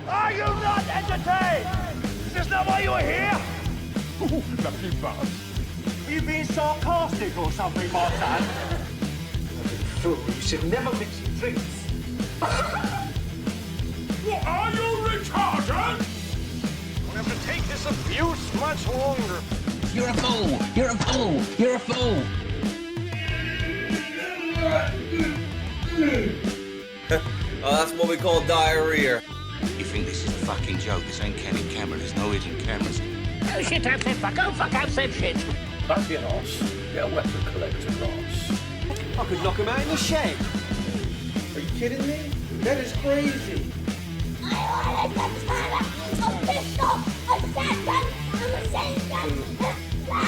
Are you not entertained? Is this not why you are here? Ooh, lucky bug. Are you being sarcastic or something, my son? Fool, you should never mix your drinks. What are you, retarded? We'll have to take this abuse much longer. You're a fool! You're a fool! You're a fool! Oh, that's what we call diarrhea. You think this is a fucking joke? This ain't Kenny camera. There's no hidden cameras. Oh shit, I've said fuck. Oh fuck, I've said shit. Don't be an arse. Get a weapon collector, arse. I could knock him out in the shed. Are you kidding me? That is crazy. I want a katana, a pistol, a shotgun, a machine gun.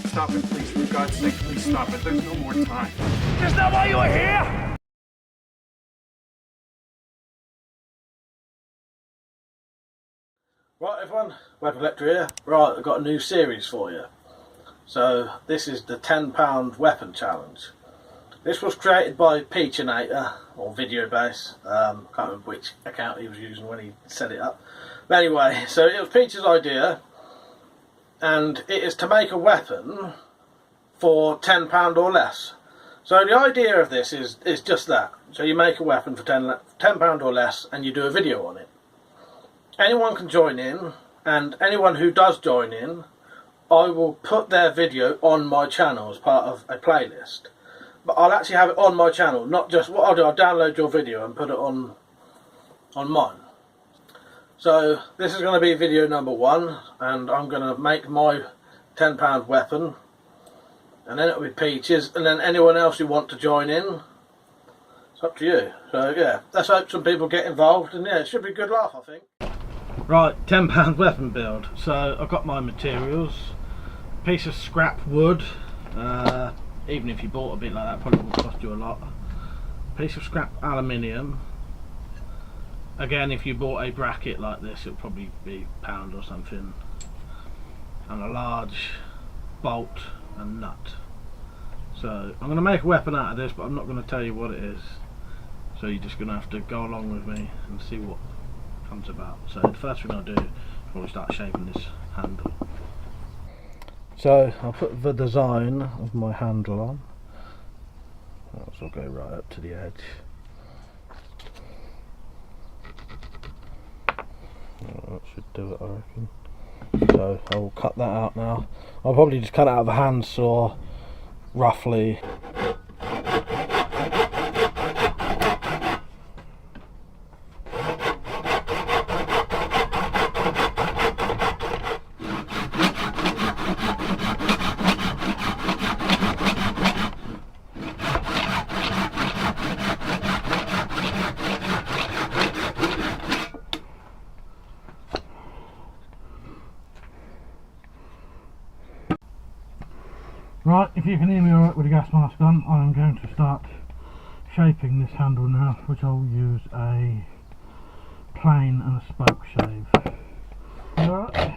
Stop it, please. For God's sake, please stop it. There's no more time. Is this not why you are here? Right everyone, WeaponCollector here. Right, I've got a new series for you. So this is the £10 weapon challenge. This was created by Peachinator, or Videobase. Can't remember which account he was using when he set it up. But anyway, so it was Peach's idea, and it is to make a weapon for £10 or less. So the idea of this is just that. So you make a weapon for £10 or less, and you do a video on it. Anyone can join in, and anyone who does join in, I will put their video on my channel as part of a playlist. But I'll actually have it on my channel, not just what I'll do, I'll download your video and put it on mine. So this is going to be video number 1, and I'm going to make my £10 weapon, and then it'll be Peach's, and then anyone else who want to join in, it's up to you. So yeah, let's hope some people get involved, and yeah, it should be a good laugh, I think. Right, £10 weapon build. So I've got my materials, piece of scrap wood, even if you bought a bit like that probably would cost you a lot. Piece of scrap aluminium. Again, if you bought a bracket like this it'll probably be £1 or something. And a large bolt and nut. So I'm going to make a weapon out of this, but I'm not going to tell you what it is. So you're just going to have to go along with me and see what comes about. So the first thing I'll do is probably start shaping this handle. So I'll put the design of my handle on. This will go right up to the edge. That should do it, I reckon. So I'll cut that out now. I'll probably just cut it out of a handsaw, roughly. Right, if you can hear me alright with the gas mask on, I'm going to start shaping this handle now, which I'll use a plane and a spoke shave. Alright?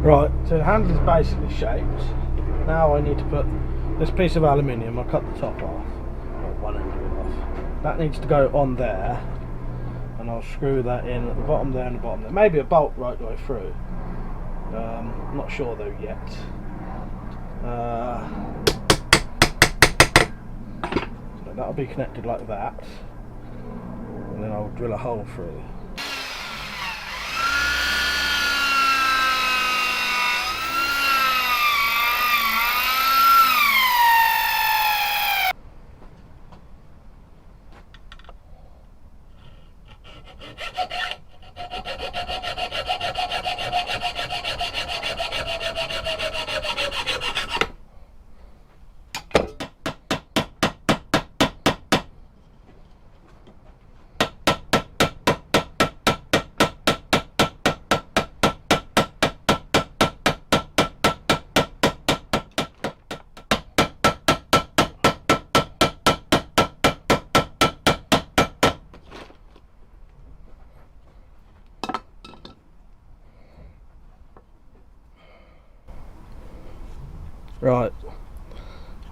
Right, so the handle is basically shaped. Now I need to put this piece of aluminium, I'll cut the top off, or one end of it off. That needs to go on there, and I'll screw that in at the bottom there and the bottom there. Maybe a bolt right the way through. Not sure though yet. So that'll be connected like that, and then I'll drill a hole through.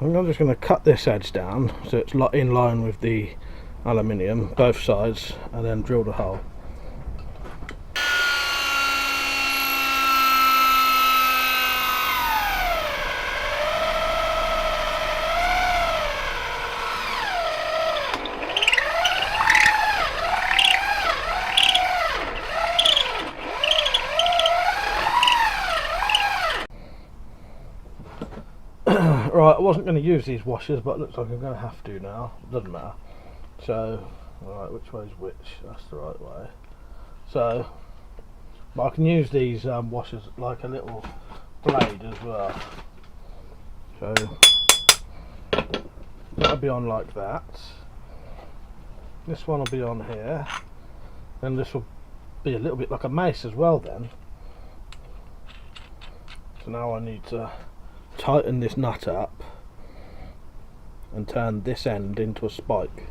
I'm just going to cut this edge down so it's in line with the aluminium, both sides, and then drill the hole. Right, I wasn't going to use these washers, but it looks like I'm going to have to now. Doesn't matter. So, alright, which way is which? That's the right way. So, but I can use these washers like a little blade as well. So, that'll be on like that. This one will be on here. And this will be a little bit like a mace as well then. So now I need to tighten this nut up and turn this end into a spike.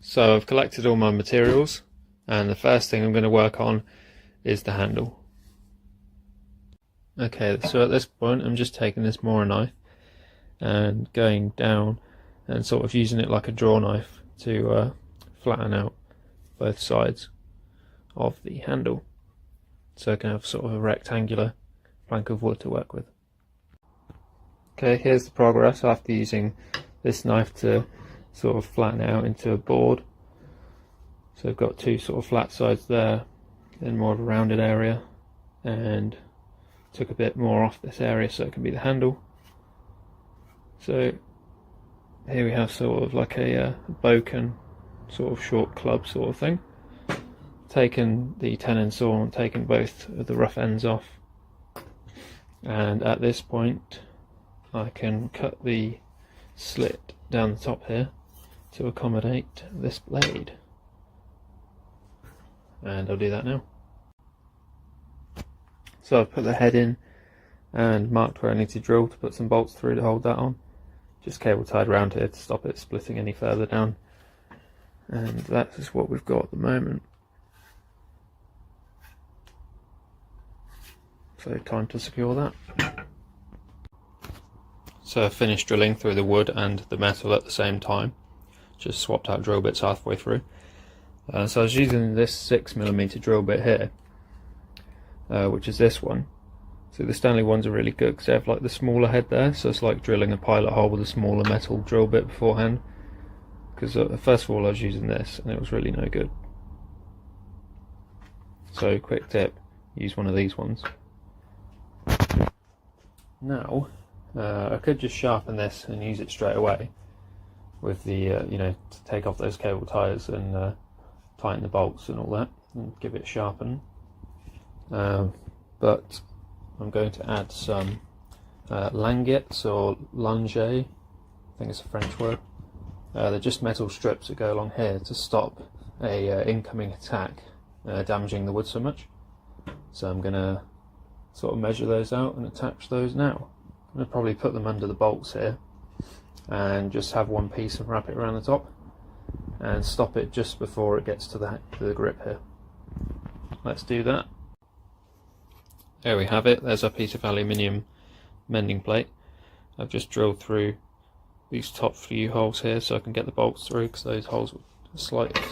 So I've collected all my materials, and the first thing I'm going to work on is the handle. Okay, so at this point I'm just taking this Mora knife and going down and sort of using it like a draw knife to flatten out both sides of the handle, so I can have sort of a rectangular plank of wood to work with. Okay, here's the progress after using this knife to sort of flatten it out into a board. So I've got two sort of flat sides there, then more of a rounded area, and took a bit more off this area so it can be the handle. So here we have sort of like a boken sort of short club sort of thing. Taken the tenon saw and taken both of the rough ends off, and at this point I can cut the slit down the top here to accommodate this blade, and I'll do that now. So I've put the head in and marked where I need to drill to put some bolts through to hold that on. Just cable tied around here to stop it splitting any further down, and that is what we've got at the moment. So time to secure that. So I finished drilling through the wood and the metal at the same time. Just swapped out drill bits halfway through. So I was using this 6mm drill bit here, which is this one. So the Stanley ones are really good because they have like the smaller head there, so it's like drilling a pilot hole with a smaller metal drill bit beforehand. Because first of all I was using this and it was really no good. So quick tip, use one of these ones. Now I could just sharpen this and use it straight away with the you know, to take off those cable ties and tighten the bolts and all that and give it a sharpen. But I'm going to add some languettes or lunge, I think it's a French word. They're just metal strips that go along here to stop a incoming attack damaging the wood so much. So I'm going to sort of measure those out and attach those now. I'm going to probably put them under the bolts here and just have one piece and wrap it around the top and stop it just before it gets to the grip here. Let's do that. There we have it, there's a piece of aluminium mending plate. I've just drilled through these top few holes here so I can get the bolts through, because those holes were slightly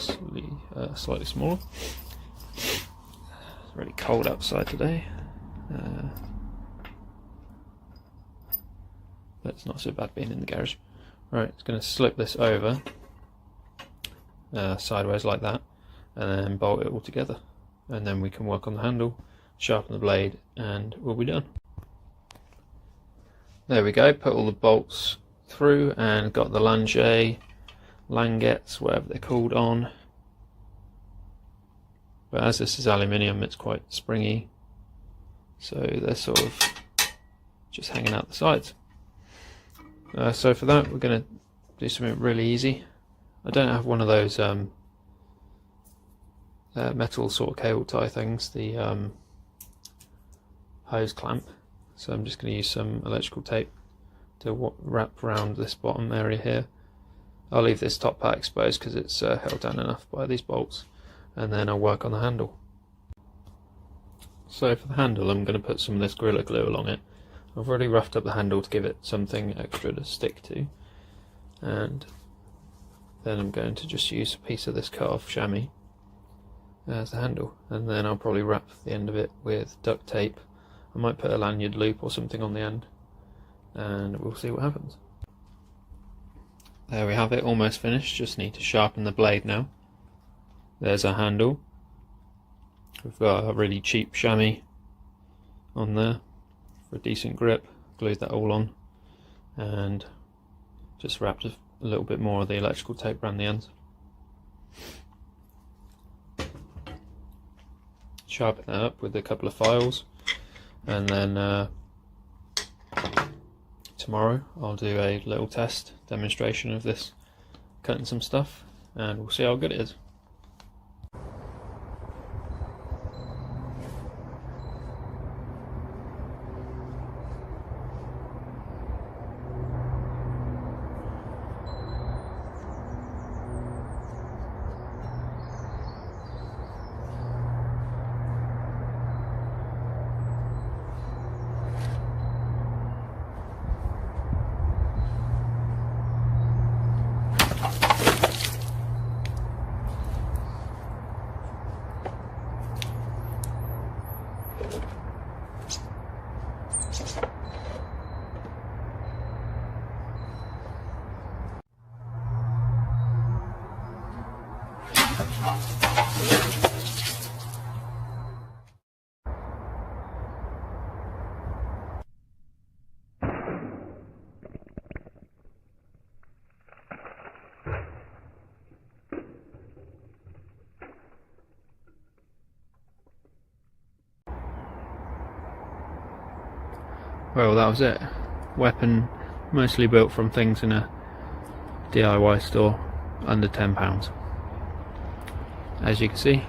smaller. It's really cold outside today. But it's not so bad being in the garage. Right, it's going to slip this over sideways like that, and then bolt it all together, and then we can work on the handle, sharpen the blade, and we'll be done. There we go, put all the bolts through and got the languettes, whatever they're called, on. But as this is aluminium, it's quite springy, so they're sort of just hanging out the sides. So for that we're going to do something really easy. I don't have one of those metal sort of cable tie things, the hose clamp, so I'm just going to use some electrical tape to wrap around this bottom area here. I'll leave this top part exposed because it's held down enough by these bolts, and then I'll work on the handle. So for the handle I'm going to put some of this Gorilla Glue along it. I've already roughed up the handle to give it something extra to stick to, and then I'm going to just use a piece of this cut off chamois as the handle, and then I'll probably wrap the end of it with duct tape. I might put a lanyard loop or something on the end, and we'll see what happens. There we have it, almost finished, just need to sharpen the blade now. There's our handle. We've got a really cheap chamois on there for a decent grip, glued that all on, and just wrapped a little bit more of the electrical tape around the ends. Sharpen that up with a couple of files, and then tomorrow I'll do a little test demonstration of this, cutting some stuff, and we'll see how good it is. Well, that was it. Weapon mostly built from things in a DIY store, under £10. As you can see,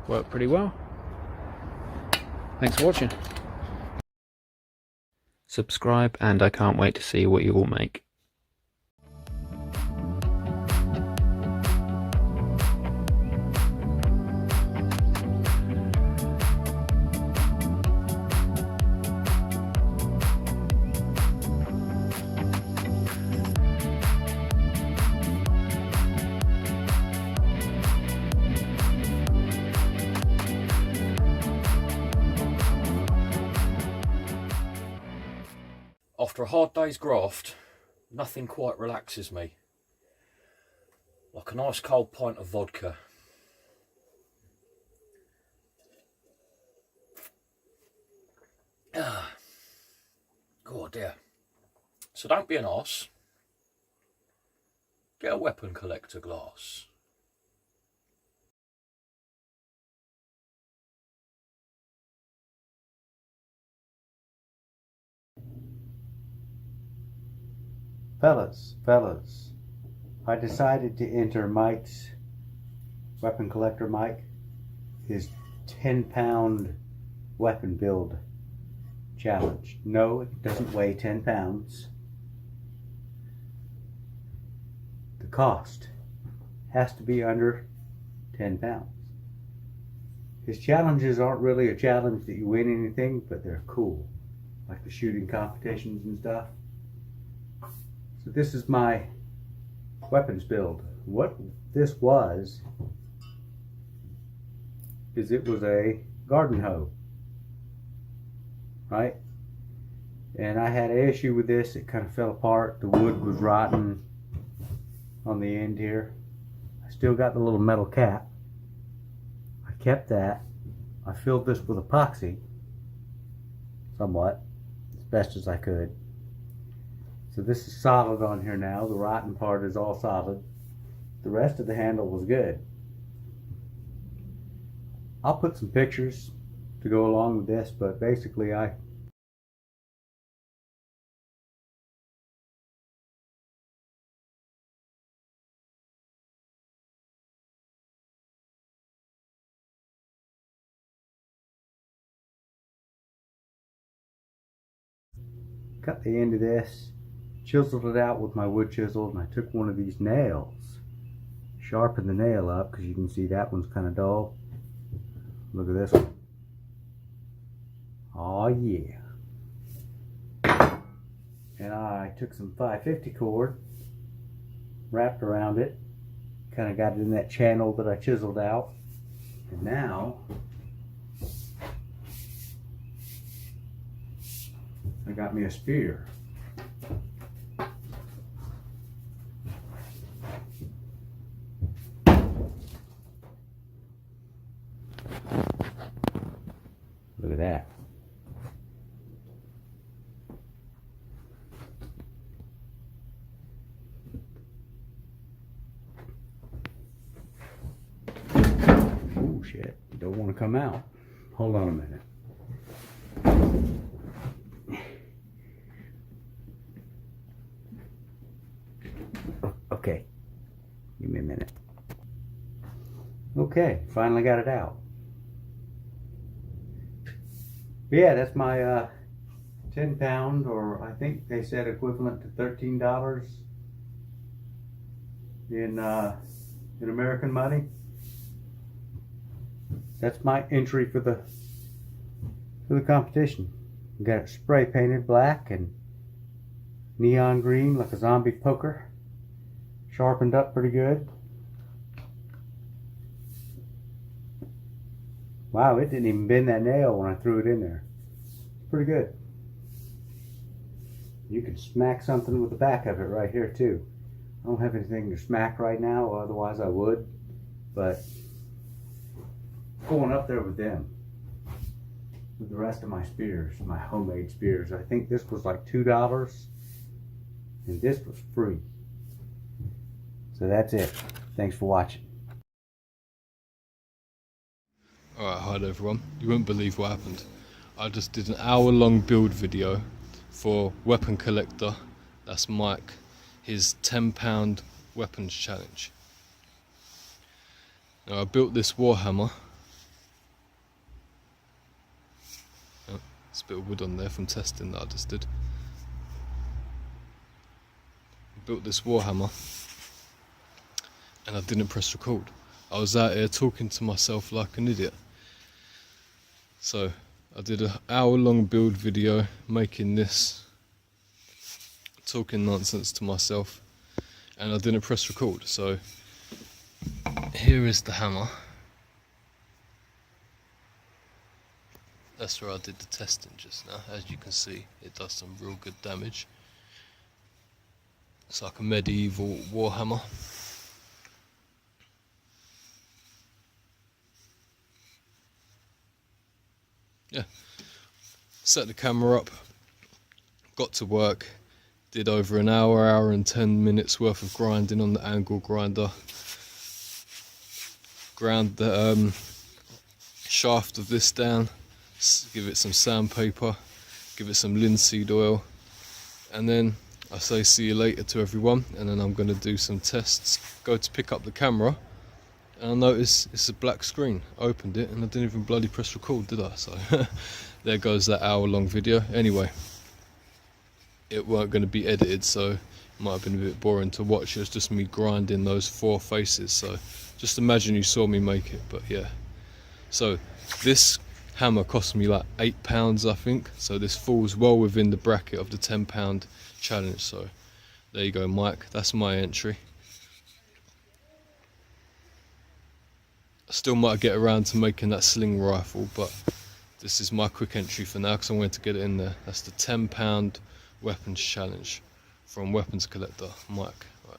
worked pretty well. Thanks for watching. Subscribe, and I can't wait to see what you all make. After a hard day's graft, nothing quite relaxes me like a nice cold pint of vodka. God dear. So don't be an arse. Get a WeaponCollector glass. Fellas, I decided to enter Mike's WeaponCollector Mike, his 10-pound weapon build challenge. No, it doesn't weigh 10 pounds. The cost has to be under 10 pounds. His challenges aren't really a challenge that you win anything, but they're cool, like the shooting competitions and stuff. So this is my weapons build. What this was is it was a garden hoe, right? And I had an issue with this. It kind of fell apart. The wood was rotten on the end here. I still got the little metal cap. I kept that. I filled this with epoxy somewhat, as best as I could. So this is solid on here now. The rotten part is all solid. The rest of the handle was good. I'll put some pictures to go along with this, but basically I cut the end of this, chiseled it out with my wood chisel, and I took one of these nails, sharpened the nail up, because you can see that one's kind of dull. Look at this one. Oh yeah. And I took some 550 cord, wrapped around it, kind of got it in that channel that I chiseled out, and now I got me a spear. Look at that. Oh shit, you don't want to come out. Hold on a minute. Okay, give me a minute. Okay, finally got it out. But yeah, that's my 10-pound, or I think they said equivalent to $13 in American money. That's my entry for the competition. Got it spray painted black and neon green like a zombie poker. Sharpened up pretty good. Wow, it didn't even bend that nail when I threw it in there. Pretty good. You can smack something with the back of it right here too. I don't have anything to smack right now, otherwise I would. But going up there with them, with the rest of my spears, my homemade spears. I think this was like $2 and this was free. So that's it. Thanks for watching. Alright, hi there everyone. You wouldn't believe what happened. I just did an hour-long build video for WeaponCollector. That's Mike. His £10 weapons challenge. Now I built this Warhammer. Oh, there's a bit of wood on there from testing that I just did. I built this Warhammer and I didn't press record. I was out here talking to myself like an idiot. So I did an hour-long build video making this, talking nonsense to myself, and I didn't press record. So here is the hammer. That's where I did the testing just now. As you can see, it does some real good damage. It's like a medieval warhammer. Yeah, set the camera up, got to work, did over an hour and 10 minutes worth of grinding on the angle grinder. Ground the shaft of this down, give it some sandpaper, give it some linseed oil, and then I say see you later to everyone, and then I'm going to do some tests. Go to pick up the camera and I notice it's a black screen. I opened it and I didn't even bloody press record, did I? So there goes that hour-long video. Anyway, it weren't going to be edited, so it might have been a bit boring to watch. It was just me grinding those 4 faces, so just imagine you saw me make it. But yeah, so this hammer cost me like £8 I think, so this falls well within the bracket of the £10 challenge. So there you go, Mike, that's my entry. I still might get around to making that sling rifle, but this is my quick entry for now because I wanted to get it in there. That's the £10 weapons challenge from WeaponCollector, Mike. Right.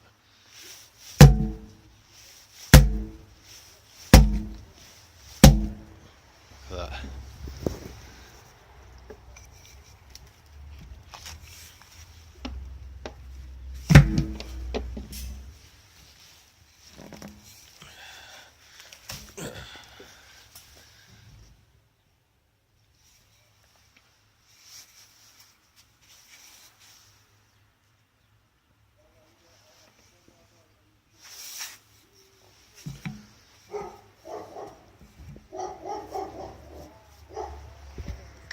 Look at that.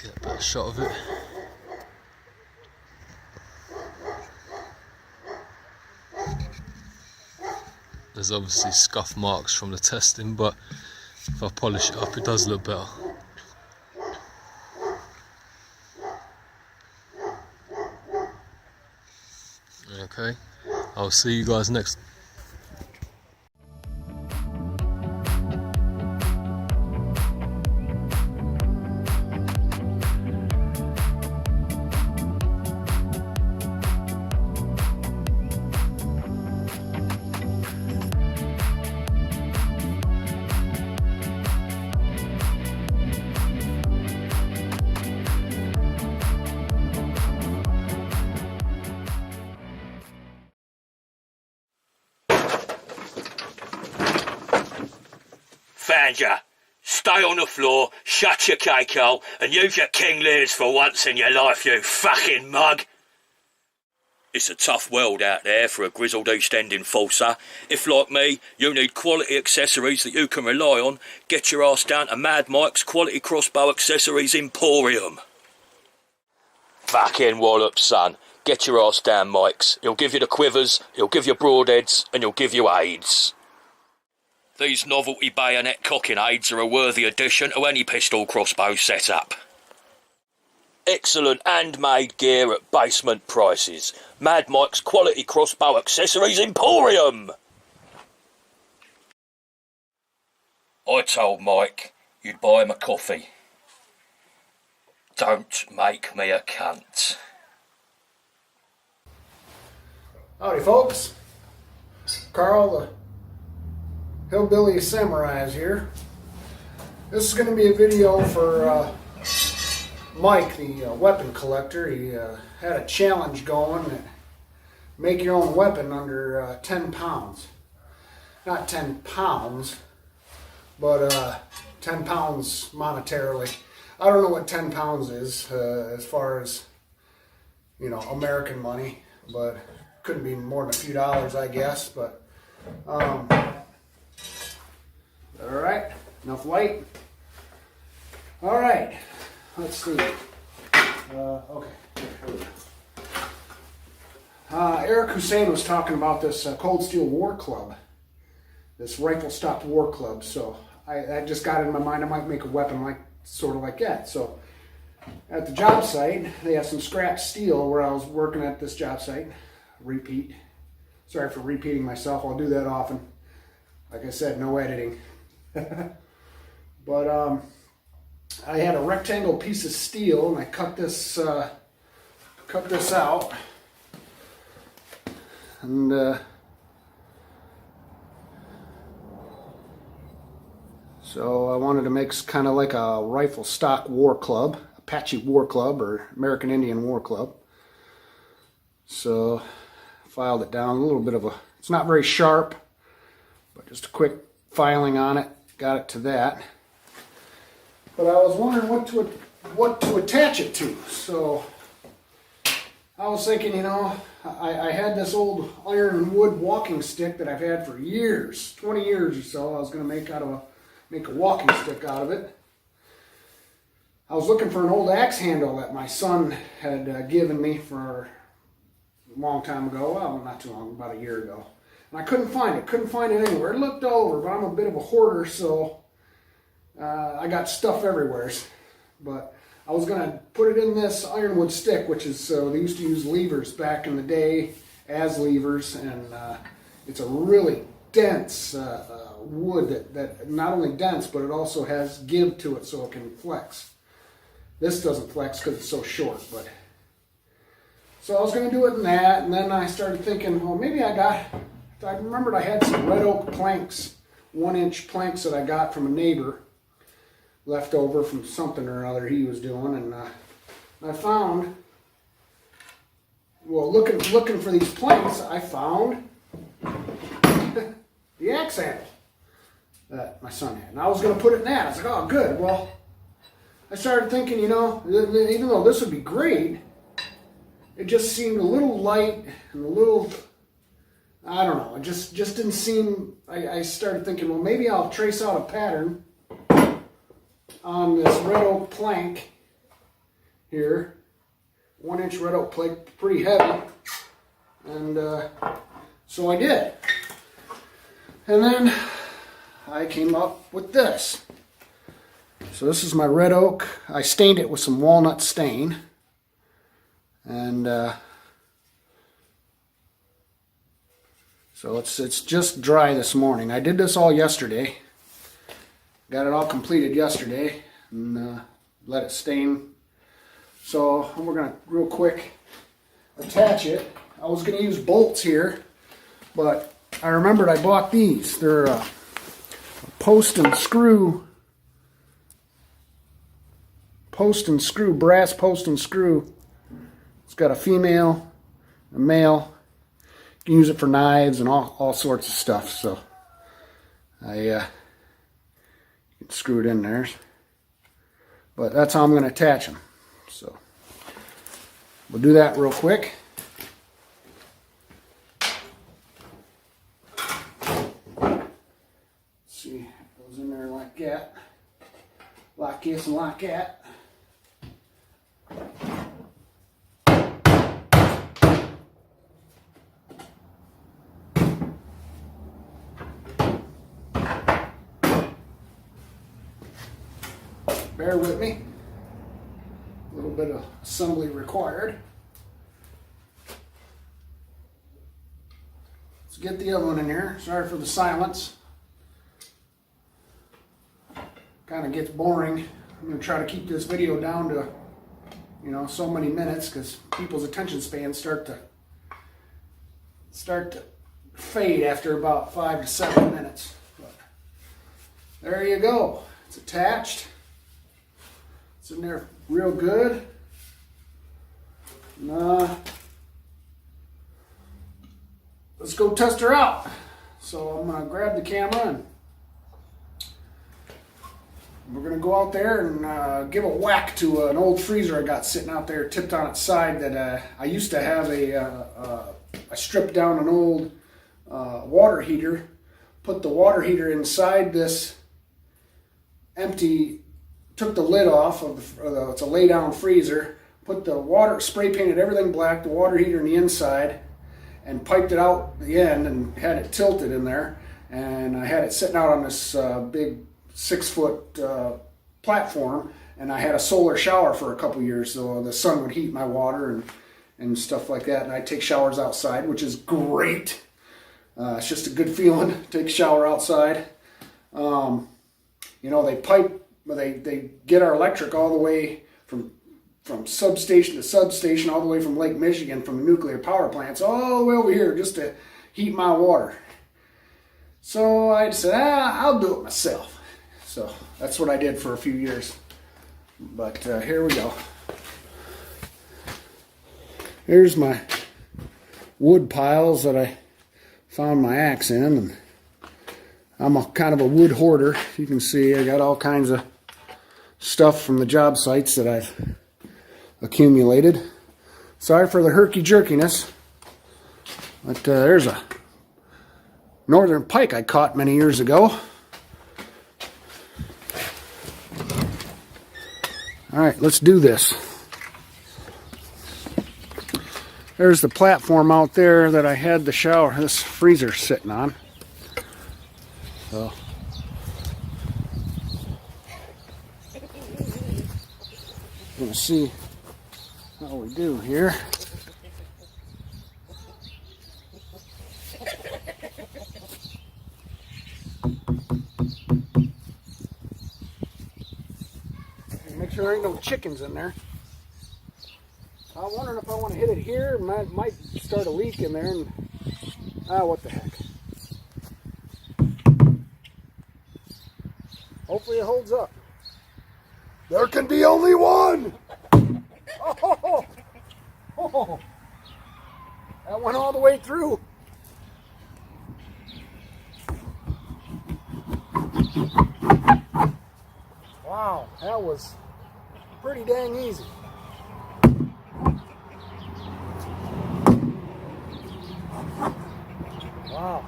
Get a better shot of it. There's obviously scuff marks from the testing, but if I polish it up it does look better. Okay, I'll see you guys next. Found ya. Stay on the floor, shut your cake hole, and use your King Lears for once in your life, you fucking mug. It's a tough world out there for a grizzled East End enforcer. If, like me, you need quality accessories that you can rely on, get your ass down to Mad Mike's Quality Crossbow Accessories Emporium. Fucking wallop, son. Get your ass down, Mike's. He'll give you the quivers, he'll give you broadheads, and he'll give you aids. These novelty bayonet cocking aids are a worthy addition to any pistol crossbow setup. Excellent handmade gear at basement prices. Mad Mike's Quality Crossbow Accessories Emporium! I told Mike you'd buy him a coffee. Don't make me a cunt. Howdy folks, Carl, the Hillbilly Samurai, is here. This is going to be a video for Mike, the weapon collector. He had a challenge going to make your own weapon under 10 pounds. Not 10 pounds, but 10 pounds monetarily. I don't know what 10 pounds is as far as, you know, American money, but couldn't be more than a few dollars, I guess. But all right, enough light. All right, let's see. Okay. Eric Hussein was talking about this Cold Steel War Club, this rifle stock war club. So I just got in my mind I might make a weapon like sort of like that. So at the job site, they have some scrap steel where I was working at this job site. Repeat. Sorry for repeating myself. I'll do that often. Like I said, no editing. But I had a rectangle piece of steel, and I cut this out, and so I wanted to make kind of like a rifle stock war club, Apache War Club or American Indian War Club. So filed it down, a little bit of a, it's not very sharp, but just a quick filing on it, got it to that. But I was wondering what to attach it to. So I was thinking, you know, I had this old iron and wood walking stick that I've had for years, 20 years or so. I was going to make a walking stick out of it. I was looking for an old axe handle that my son had given me for a long time ago. Well, not too long, about a year ago. And I couldn't find it anywhere. I looked over, but I'm a bit of a hoarder, so I got stuff everywhere. But I was going to put it in this ironwood stick, which is, they used to use levers back in the day as levers, and it's a really dense wood that not only dense, but it also has give to it so it can flex. This doesn't flex because it's so short, but so I was going to do it in that, and then I started thinking, well, maybe I remembered I had some red oak planks, 1-inch planks that I got from a neighbor, left over from something or other he was doing, and I found, well, looking for these planks, I found the axe handle that my son had, and I was going to put it in that. I was like, oh, good. Well, I started thinking, you know, even though this would be great, it just seemed a little light and a little, I don't know, it just didn't seem, I started thinking, well, maybe I'll trace out a pattern on this red oak plank here, 1-inch red oak plank, pretty heavy, and so I did. And then I came up with this. So this is my red oak. I stained it with some walnut stain, and so it's just dry this morning. I did this all yesterday. Got it all completed yesterday, and let it stain. So we're going to real quick attach it. I was going to use bolts here, but I remembered I bought these. They're a post and screw, brass post and screw. It's got a female, a male. You can use it for knives and all sorts of stuff. So I screw it in there, but that's how I'm going to attach them. So we'll do that real quick. See, it goes in there like that, like this and like that. Bear with me. A little bit of assembly required. Let's get the other one in here. Sorry for the silence. Kind of gets boring. I'm going to try to keep this video down to, you know, so many minutes, because people's attention spans start to fade after about 5 to 7 minutes. But there you go. It's attached. It's in there real good. And, let's go test her out. So I'm going to grab the camera and we're going to go out there and give a whack to an old freezer I got sitting out there tipped on its side that I used to have I stripped down an old water heater, put the water heater inside this empty, took the lid off of it's a lay down freezer, put the water, spray painted everything black, the water heater in the inside, and piped it out the end and had it tilted in there. And I had it sitting out on this big 6-foot platform, and I had a solar shower for a couple years, so the sun would heat my water and stuff like that. And I take showers outside, which is great. It's just a good feeling to take a shower outside. You know, they get our electric all the way from substation to substation, all the way from Lake Michigan, from the nuclear power plants, all the way over here just to heat my water. So I said, I'll do it myself. So that's what I did for a few years. But here we go. Here's my wood piles that I found my axe in. And I'm a kind of a wood hoarder. You can see I got all kinds of stuff from the job sites that I've accumulated. Sorry for the herky-jerkiness, but there's a northern pike I caught many years ago. All right, let's do this. There's the platform out there that I had this freezer sitting on. So I'm going to see how we do here. Make sure there ain't no chickens in there. I'm wondering if I want to hit it here. Might start a leak in there. And what the heck. Hopefully it holds up. There can be only one! Oh, that went all the way through. Wow, that was pretty dang easy. Wow.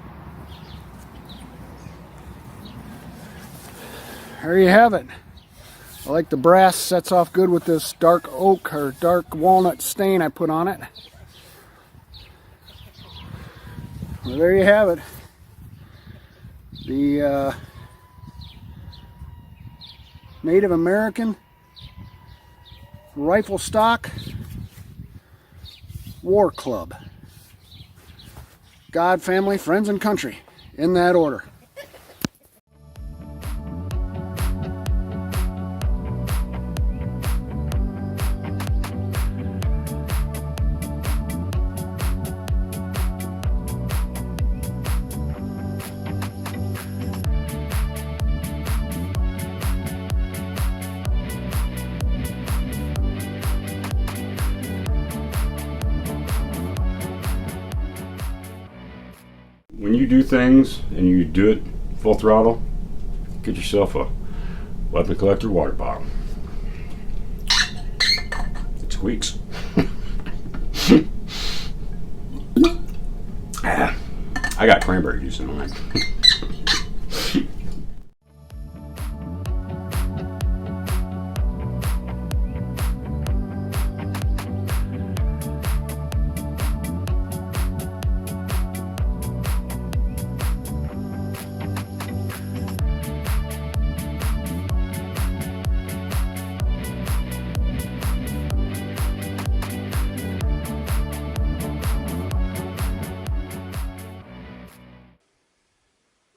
There you have it. I like the brass, sets off good with this dark oak or dark walnut stain I put on it. Well, there you have it. The Native American rifle stock war club. God, family, friends, and country, in that order. When you do things and you do it full throttle, get yourself a WeaponCollector water bottle. It squeaks. I got cranberry juice in mine.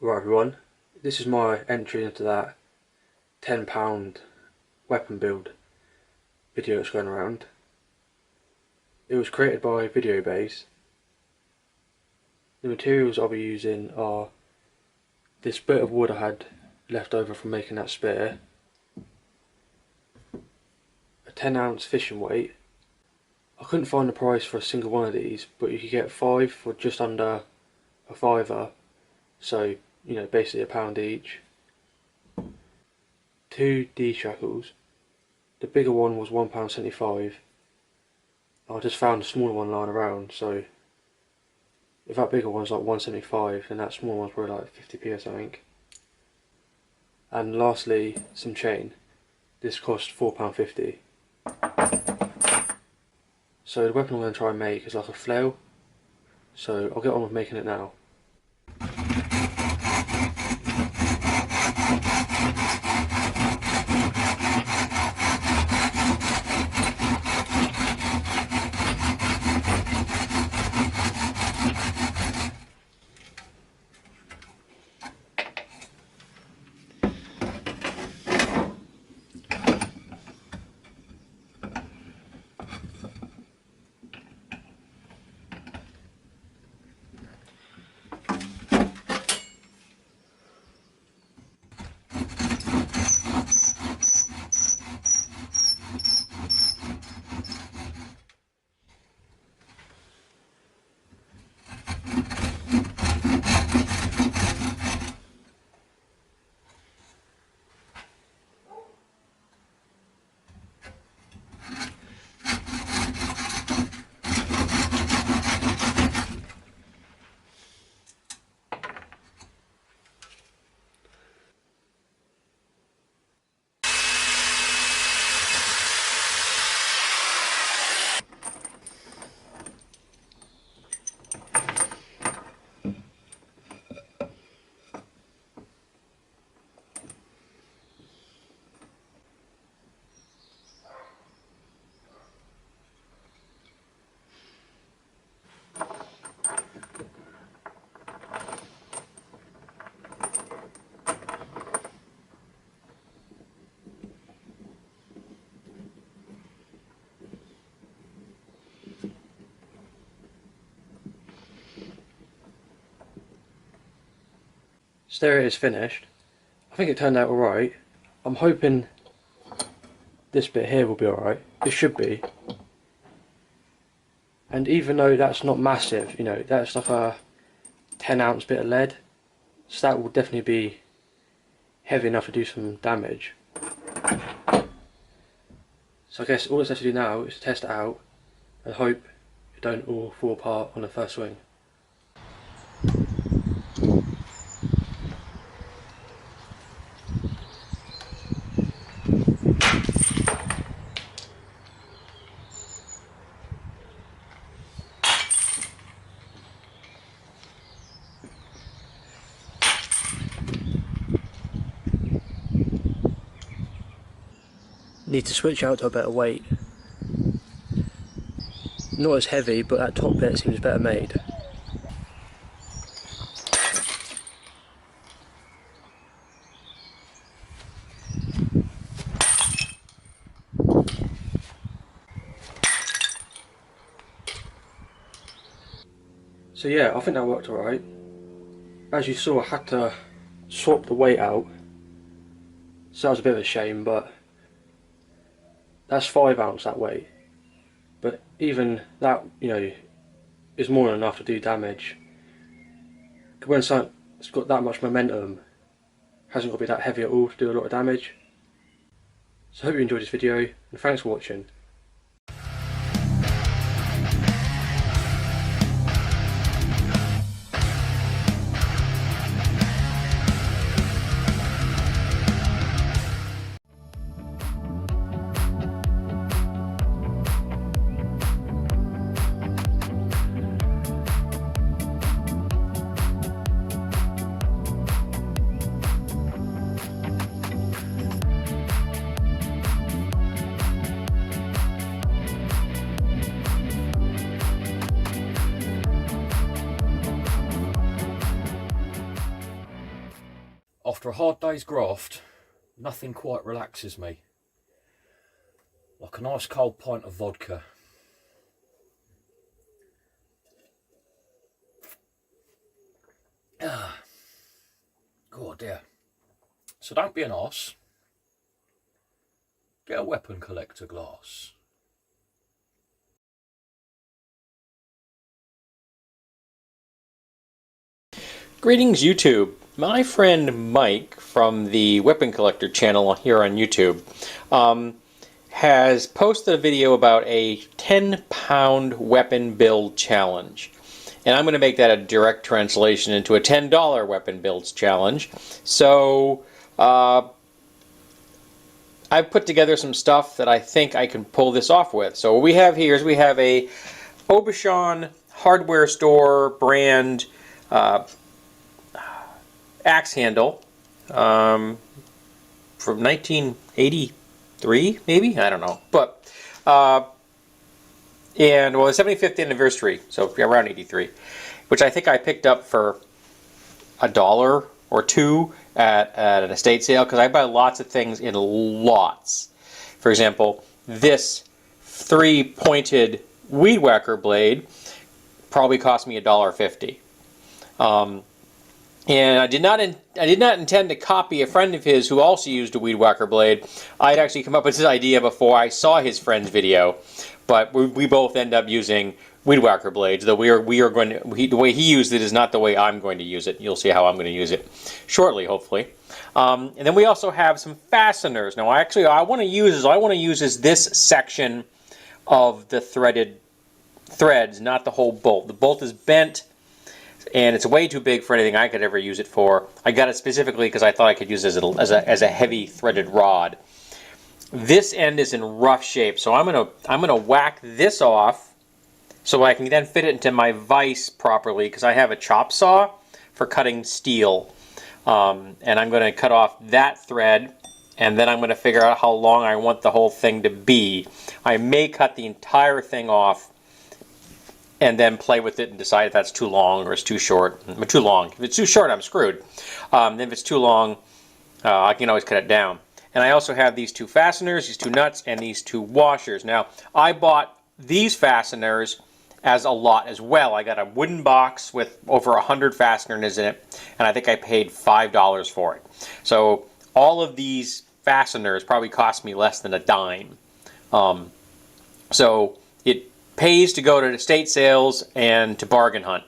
Right everyone, this is my entry into that £10 weapon build video that's going around. It was created by VideoBase The materials I'll be using are this bit of wood I had left over from making that spear, a 10-ounce fishing weight. I couldn't find the price for a single one of these, but you could get 5 for just under a £5, so you know, basically £1 each. 2 D-shackles. The bigger one was £1.75. I just found a smaller one lying around, so if that bigger one's like £1.75, then that small one's probably like 50p or something. And lastly, some chain. This cost £4.50. So the weapon I'm going to try and make is like a flail, so I'll get on with making it now. So there it is finished. I think it turned out alright. I'm hoping this bit here will be alright. It should be. And even though that's not massive, you know, that's like a 10-ounce bit of lead, so that will definitely be heavy enough to do some damage. So I guess all it's left to do now is test it out and hope it don't all fall apart on the first swing. Need to switch out to a better weight. Not as heavy, but that top bit seems better made. So yeah, I think that worked alright. As you saw, I had to swap the weight out, so that was a bit of a shame, but that's 5 ounce that weight. But even that, you know, is more than enough to do damage. When something's got that much momentum, hasn't got to be that heavy at all to do a lot of damage. So I hope you enjoyed this video, and thanks for watching. After a hard day's graft, nothing quite relaxes me like a nice cold pint of vodka. God dear. So don't be an arse. Get a weapon collector glass. Greetings YouTube. My friend Mike from the Weapon Collector channel here on YouTube has posted a video about a 10-pound weapon build challenge. And I'm going to make that a direct translation into a $10 weapon builds challenge. So I've put together some stuff that I think I can pull this off with. So what we have here is we have a Aubuchon hardware store brand axe handle from 1983, maybe? I don't know. But, and well, the 75th anniversary, so around 83, which I think I picked up for $1 or $2 at an estate sale, because I buy lots of things in lots. For example, this 3-pointed weed whacker blade probably cost me $1.50. And I did not intend to copy a friend of his who also used a weed whacker blade. I'd actually come up with this idea before I saw his friend's video, but we both end up using weed whacker blades. Though we are going to the way he used it is not the way I'm going to use it. You'll see how I'm going to use it shortly, hopefully. And then we also have some fasteners. Now, I want to use this section of the threaded threads, not the whole bolt. The bolt is bent, and it's way too big for anything I could ever use it for. I got it specifically because I thought I could use it as a heavy threaded rod. This end is in rough shape, so I'm gonna whack this off so I can then fit it into my vise properly, because I have a chop saw for cutting steel. And I'm going to cut off that thread, and then I'm going to figure out how long I want the whole thing to be. I may cut the entire thing off and then play with it and decide if that's too long or it's too short. Too long. If it's too short, I'm screwed. If it's too long, I can always cut it down. And I also have these two fasteners, these two nuts, and these two washers. Now, I bought these fasteners as a lot as well. I got a wooden box with over 100 fasteners in it, and I think I paid $5 for it. So all of these fasteners probably cost me less than a dime. So it pays to go to estate sales and to bargain hunt,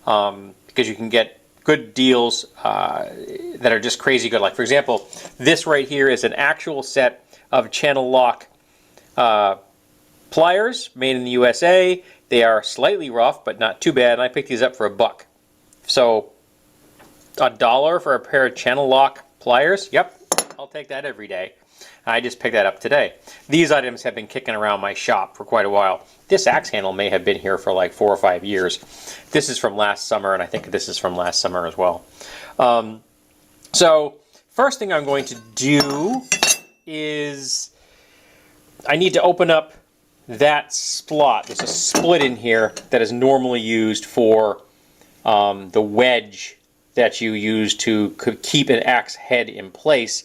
because you can get good deals that are just crazy good. Like, for example, this right here is an actual set of channel lock pliers made in the USA. They are slightly rough, but not too bad, and I picked these up for $1. So $1 for a pair of channel lock pliers? Yep, I'll take that every day. I just picked that up today. These items have been kicking around my shop for quite a while. This axe handle may have been here for like 4 or 5 years. This is from last summer, and I think this is from last summer as well. So first thing I'm going to do is I need to open up that slot. There's a split in here that is normally used for the wedge that you use to keep an axe head in place.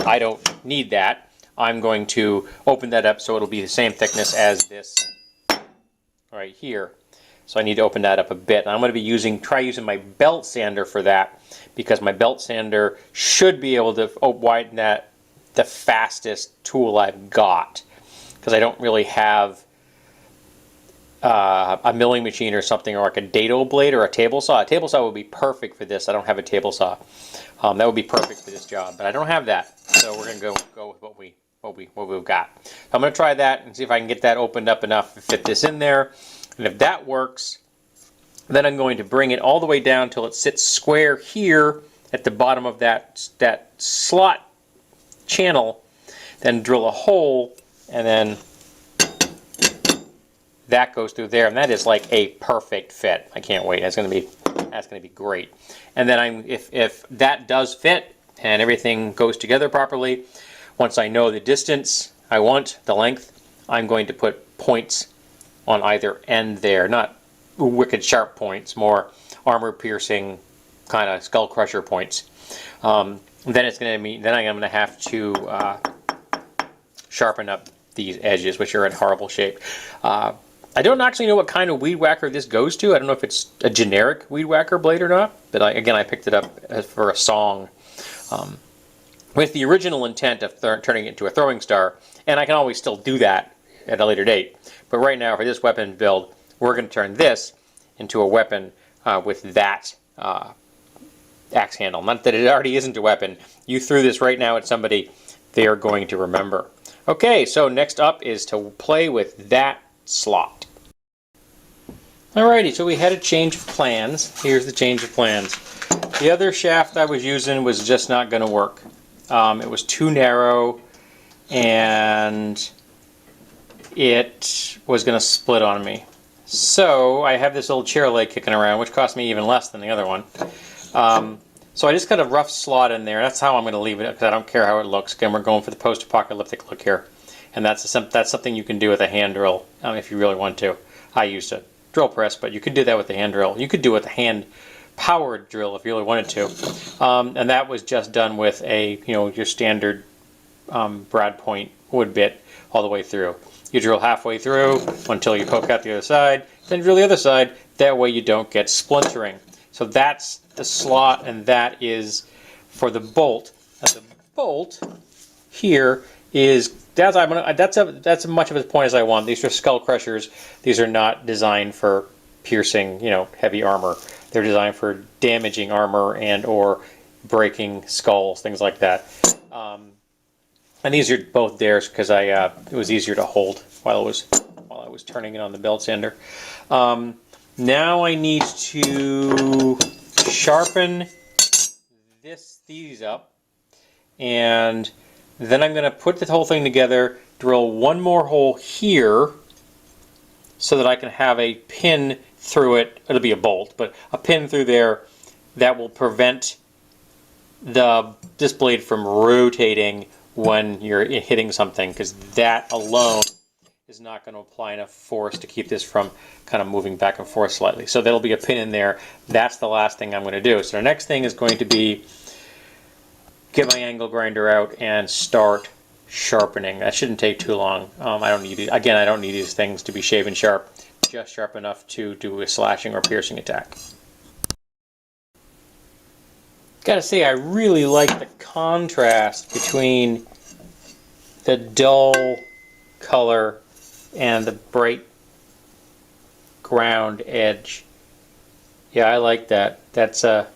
I don't need that. I'm going to open that up so it'll be the same thickness as this right here. So I need to open that up a bit. And I'm going to try using my belt sander for that, because my belt sander should be able to widen that the fastest tool I've got, because I don't really have a milling machine or something, or like a dado blade or a table saw. A table saw would be perfect for this. I don't have a table saw. That would be perfect for this job, but I don't have that. So we're going to go with what we've got. So I'm going to try that and see if I can get that opened up enough to fit this in there. And if that works, then I'm going to bring it all the way down till it sits square here at the bottom of that slot channel. Then drill a hole, and then that goes through there, and that is like a perfect fit. I can't wait. That's going to be great. And then if that does fit and everything goes together properly, once I know the distance I want, the length, I'm going to put points on either end there. Not wicked sharp points, more armor piercing kind of skull crusher points. Then it's going to mean, then I'm going to have to sharpen up these edges, which are in horrible shape. I don't actually know what kind of weed whacker this goes to. I don't know if it's a generic weed whacker blade or not, but again, I picked it up for a song with the original intent of turning it into a throwing star, and I can always still do that at a later date. But right now, for this weapon build, we're going to turn this into a weapon with that axe handle. Not that it already isn't a weapon. You threw this right now at somebody, they are going to remember. Okay, so next up is to play with that slot. Alrighty, so we had a change of plans. Here's the change of plans. The other shaft I was using was just not going to work. It was too narrow, and it was going to split on me. So I have this old chair leg kicking around, which cost me even less than the other one. So I just got a rough slot in there. That's how I'm going to leave it, because I don't care how it looks. Again, we're going for the post-apocalyptic look here. And that's something you can do with a hand drill if you really want to. I used a drill press, but you could do that with the hand drill. You could do it with a hand-powered drill if you really wanted to. And that was just done with a, your standard brad point wood bit all the way through. You drill halfway through until you poke out the other side, then drill the other side. That way you don't get splintering. So that's the slot, and that is for the bolt. Now the bolt here is that's as much of a point as I want. These are skull crushers. These are not designed for piercing, heavy armor. They're designed for damaging armor and or breaking skulls, things like that. And these are both theirs because it was easier to hold while I was turning it on the belt sander. Now I need to sharpen these up, and then I'm going to put the whole thing together, drill one more hole here so that I can have a pin through it. It'll be a bolt, but a pin through there that will prevent this blade from rotating when you're hitting something, because that alone is not going to apply enough force to keep this from kind of moving back and forth slightly. So there'll be a pin in there. That's the last thing I'm going to do. So the next thing is going to be get my angle grinder out and start sharpening. That shouldn't take too long. I don't need these things to be shaven sharp, just sharp enough to do a slashing or piercing attack. Gotta say, I really like the contrast between the dull color and the bright ground edge. Yeah, I like that. That's a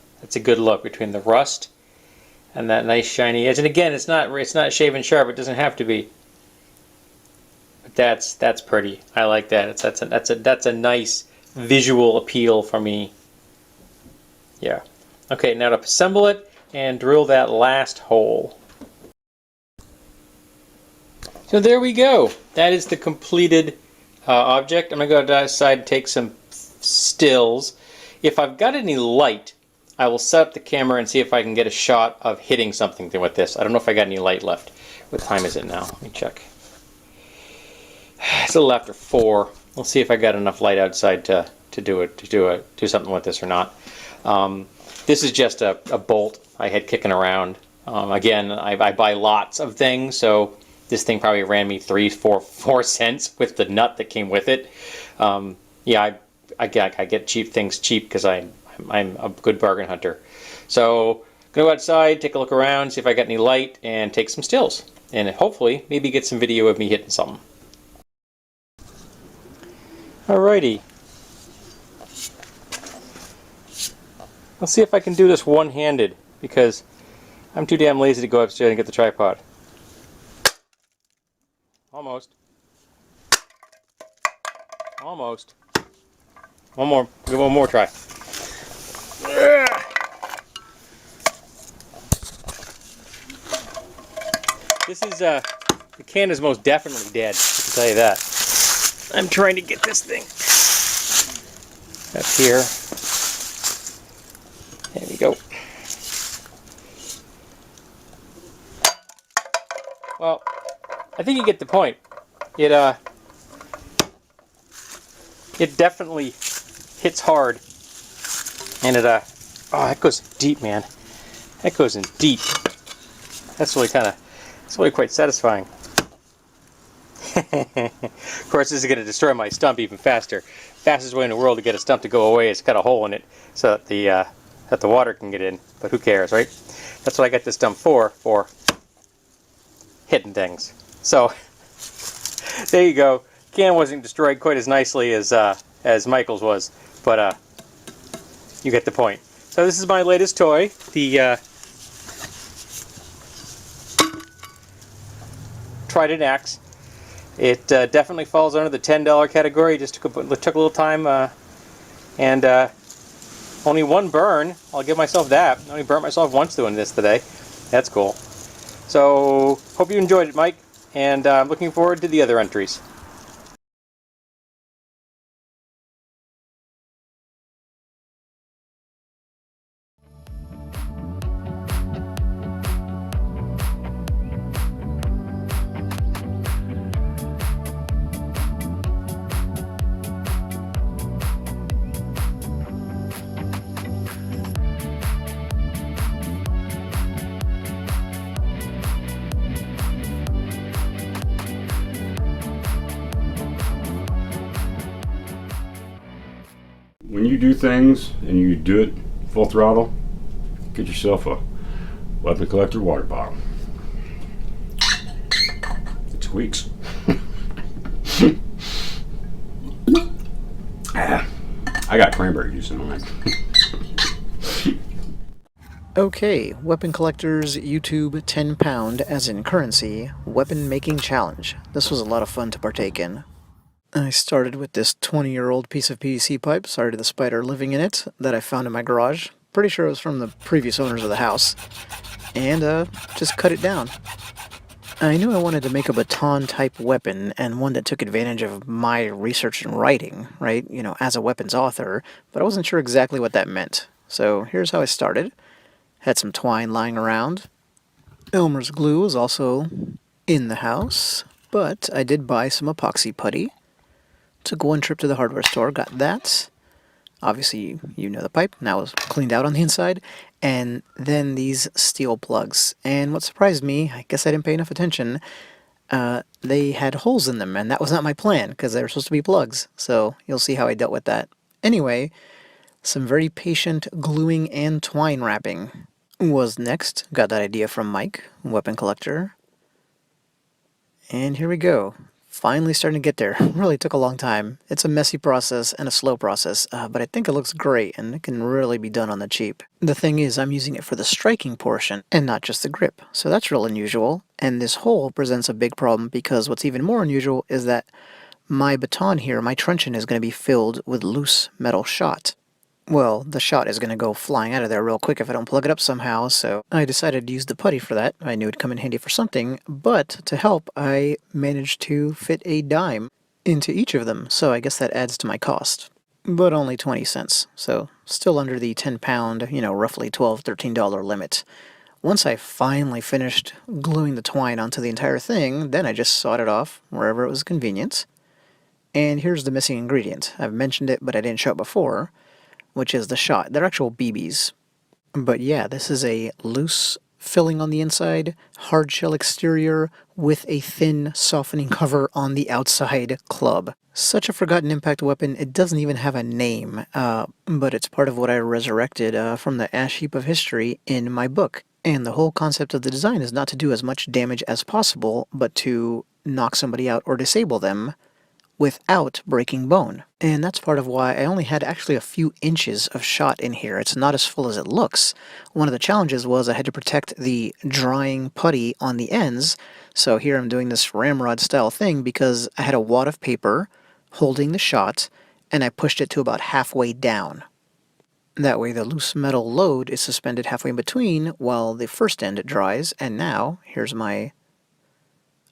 good look between the rust and that nice shiny edge. And again, it's not shaven sharp. It doesn't have to be. But that's pretty. I like that. That's a nice visual appeal for me. Yeah. Okay, now to assemble it and drill that last hole. So there we go. That is the completed object. I'm going to go outside and take some stills. If I've got any light, I will set up the camera and see if I can get a shot of hitting something with this. I don't know if I got any light left. What time is it now? Let me check. It's a little after 4. We'll see if I got enough light outside to do something with this or not. This is just a bolt I had kicking around. Again, I buy lots of things, so this thing probably ran me 4 cents with the nut that came with it. Yeah, I get cheap things cheap because I'm a good bargain hunter. So go outside, take a look around, see if I got any light, and take some stills, and hopefully maybe get some video of me hitting something. Alrighty. Let's see if I can do this one-handed, because I'm too damn lazy to go upstairs and get the tripod. Almost. Almost. One more. Give one more try. This is, the can is most definitely dead, I can tell you that. I'm trying to get this thing up here. There we go. Well, I think you get the point. It definitely hits hard, and oh, that goes deep, man. That goes in deep. That's really quite satisfying. Of course, this is going to destroy my stump even faster. Fastest way in the world to get a stump to go away is cut a hole in it so that the water can get in. But who cares, right? That's what I got this stump for hitting things. So there you go. Can wasn't destroyed quite as nicely as Michael's was, but you get the point. So this is my latest toy, the Trident Axe. It definitely falls under the $10 category. It just took a little time, and only one burn. I'll give myself that. I only burnt myself once doing this today. That's cool. So hope you enjoyed it, Mike, and I'm looking forward to the other entries. When you do things and you do it full throttle, get yourself a WeaponCollector water bottle. It squeaks. I got cranberry juice in mine. Okay, Weapon Collector's YouTube 10-pound, as in currency, weapon making challenge. This was a lot of fun to partake in. I started with this 20-year-old piece of PVC pipe, sorry to the spider living in it, that I found in my garage. Pretty sure it was from the previous owners of the house. And just cut it down. I knew I wanted to make a baton-type weapon, and one that took advantage of my research and writing, right, you know, as a weapons author, but I wasn't sure exactly what that meant. So here's how I started. Had some twine lying around. Elmer's glue was also in the house, but I did buy some epoxy putty. Took one trip to the hardware store, got that. Obviously, you know the pipe, now it's cleaned out on the inside. And then these steel plugs. And what surprised me, I guess I didn't pay enough attention, they had holes in them, and that was not my plan, because they were supposed to be plugs. So you'll see how I dealt with that. Anyway, some very patient gluing and twine wrapping was next. Got that idea from Mike, Weapon Collector. And here we go. Finally starting to get there. Really took a long time. It's a messy process and a slow process, but I think it looks great and it can really be done on the cheap. The thing is, I'm using it for the striking portion and not just the grip, so that's real unusual. And this hole presents a big problem because what's even more unusual is that my baton here, my truncheon, is going to be filled with loose metal shot. Well, the shot is going to go flying out of there real quick if I don't plug it up somehow, so I decided to use the putty for that. I knew it'd come in handy for something, but to help, I managed to fit a dime into each of them, so I guess that adds to my cost. But only 20 cents, so still under the 10-pound, you know, roughly $12, $13 limit. Once I finally finished gluing the twine onto the entire thing, then I just sawed it off wherever it was convenient. And here's the missing ingredient. I've mentioned it, but I didn't show it before, which is the shot. They're actual BBs. But yeah, this is a loose filling on the inside, hard shell exterior, with a thin softening cover on the outside club. Such a forgotten impact weapon, it doesn't even have a name, but it's part of what I resurrected from the ash heap of history in my book. And the whole concept of the design is not to do as much damage as possible, but to knock somebody out or disable them without breaking bone. And that's part of why I only had actually a few inches of shot in here. It's not as full as it looks. One of the challenges was I had to protect the drying putty on the ends, so here I'm doing this ramrod style thing because I had a wad of paper holding the shot, and I pushed it to about halfway down. That way the loose metal load is suspended halfway in between while the first end dries, and now here's my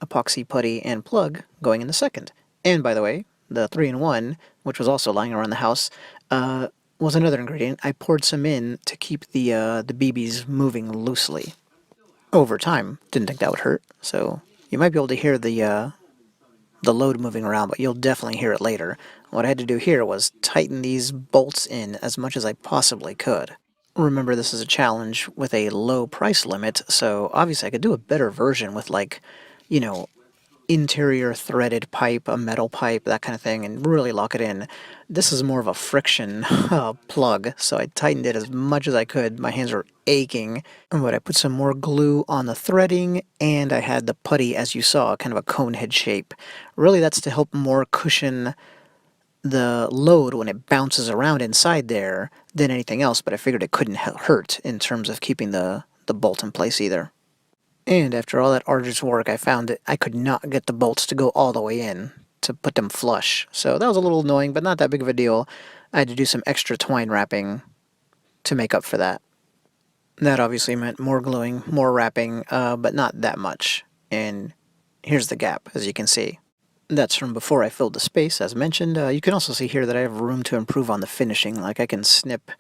epoxy putty and plug going in the second. And by the way, the 3-in-1, which was also lying around the house, was another ingredient. I poured some in to keep the BBs moving loosely over time. Didn't think that would hurt, so you might be able to hear the load moving around, but you'll definitely hear it later. What I had to do here was tighten these bolts in as much as I possibly could. Remember, this is a challenge with a low price limit, so obviously I could do a better version with, like, you know, interior threaded pipe, a metal pipe, that kind of thing, and really lock it in. This is more of a friction plug, so I tightened it as much as I could. My hands were aching, but I put some more glue on the threading, and I had the putty, as you saw, kind of a cone head shape. Really, that's to help more cushion the load when it bounces around inside there than anything else, but I figured it couldn't hurt in terms of keeping the bolt in place either. And after all that arduous work, I found that I could not get the bolts to go all the way in to put them flush. So that was a little annoying, but not that big of a deal. I had to do some extra twine wrapping to make up for that. That obviously meant more gluing, more wrapping, but not that much. And here's the gap, as you can see. That's from before I filled the space, as mentioned. You can also see here that I have room to improve on the finishing. Like I can snip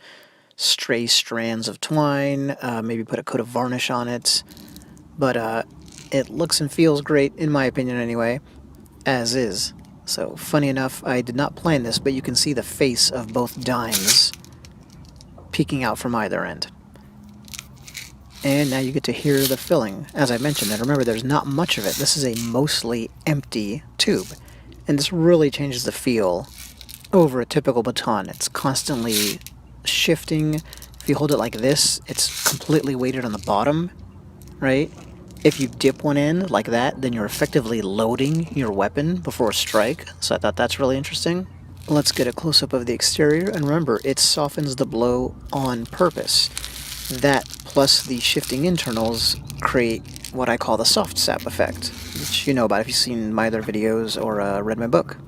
stray strands of twine, maybe put a coat of varnish on it. But it looks and feels great, in my opinion anyway, as is. So, funny enough, I did not plan this, but you can see the face of both dimes peeking out from either end. And now you get to hear the filling, as I mentioned. And remember, there's not much of it. This is a mostly empty tube. And this really changes the feel over a typical baton. It's constantly shifting. If you hold it like this, it's completely weighted on the bottom, right? If you dip one in like that, then you're effectively loading your weapon before a strike. So I thought that's really interesting. Let's get a close-up of the exterior, and remember, it softens the blow on purpose. That plus the shifting internals create what I call the soft sap effect, which you know about if you've seen my other videos or read my book.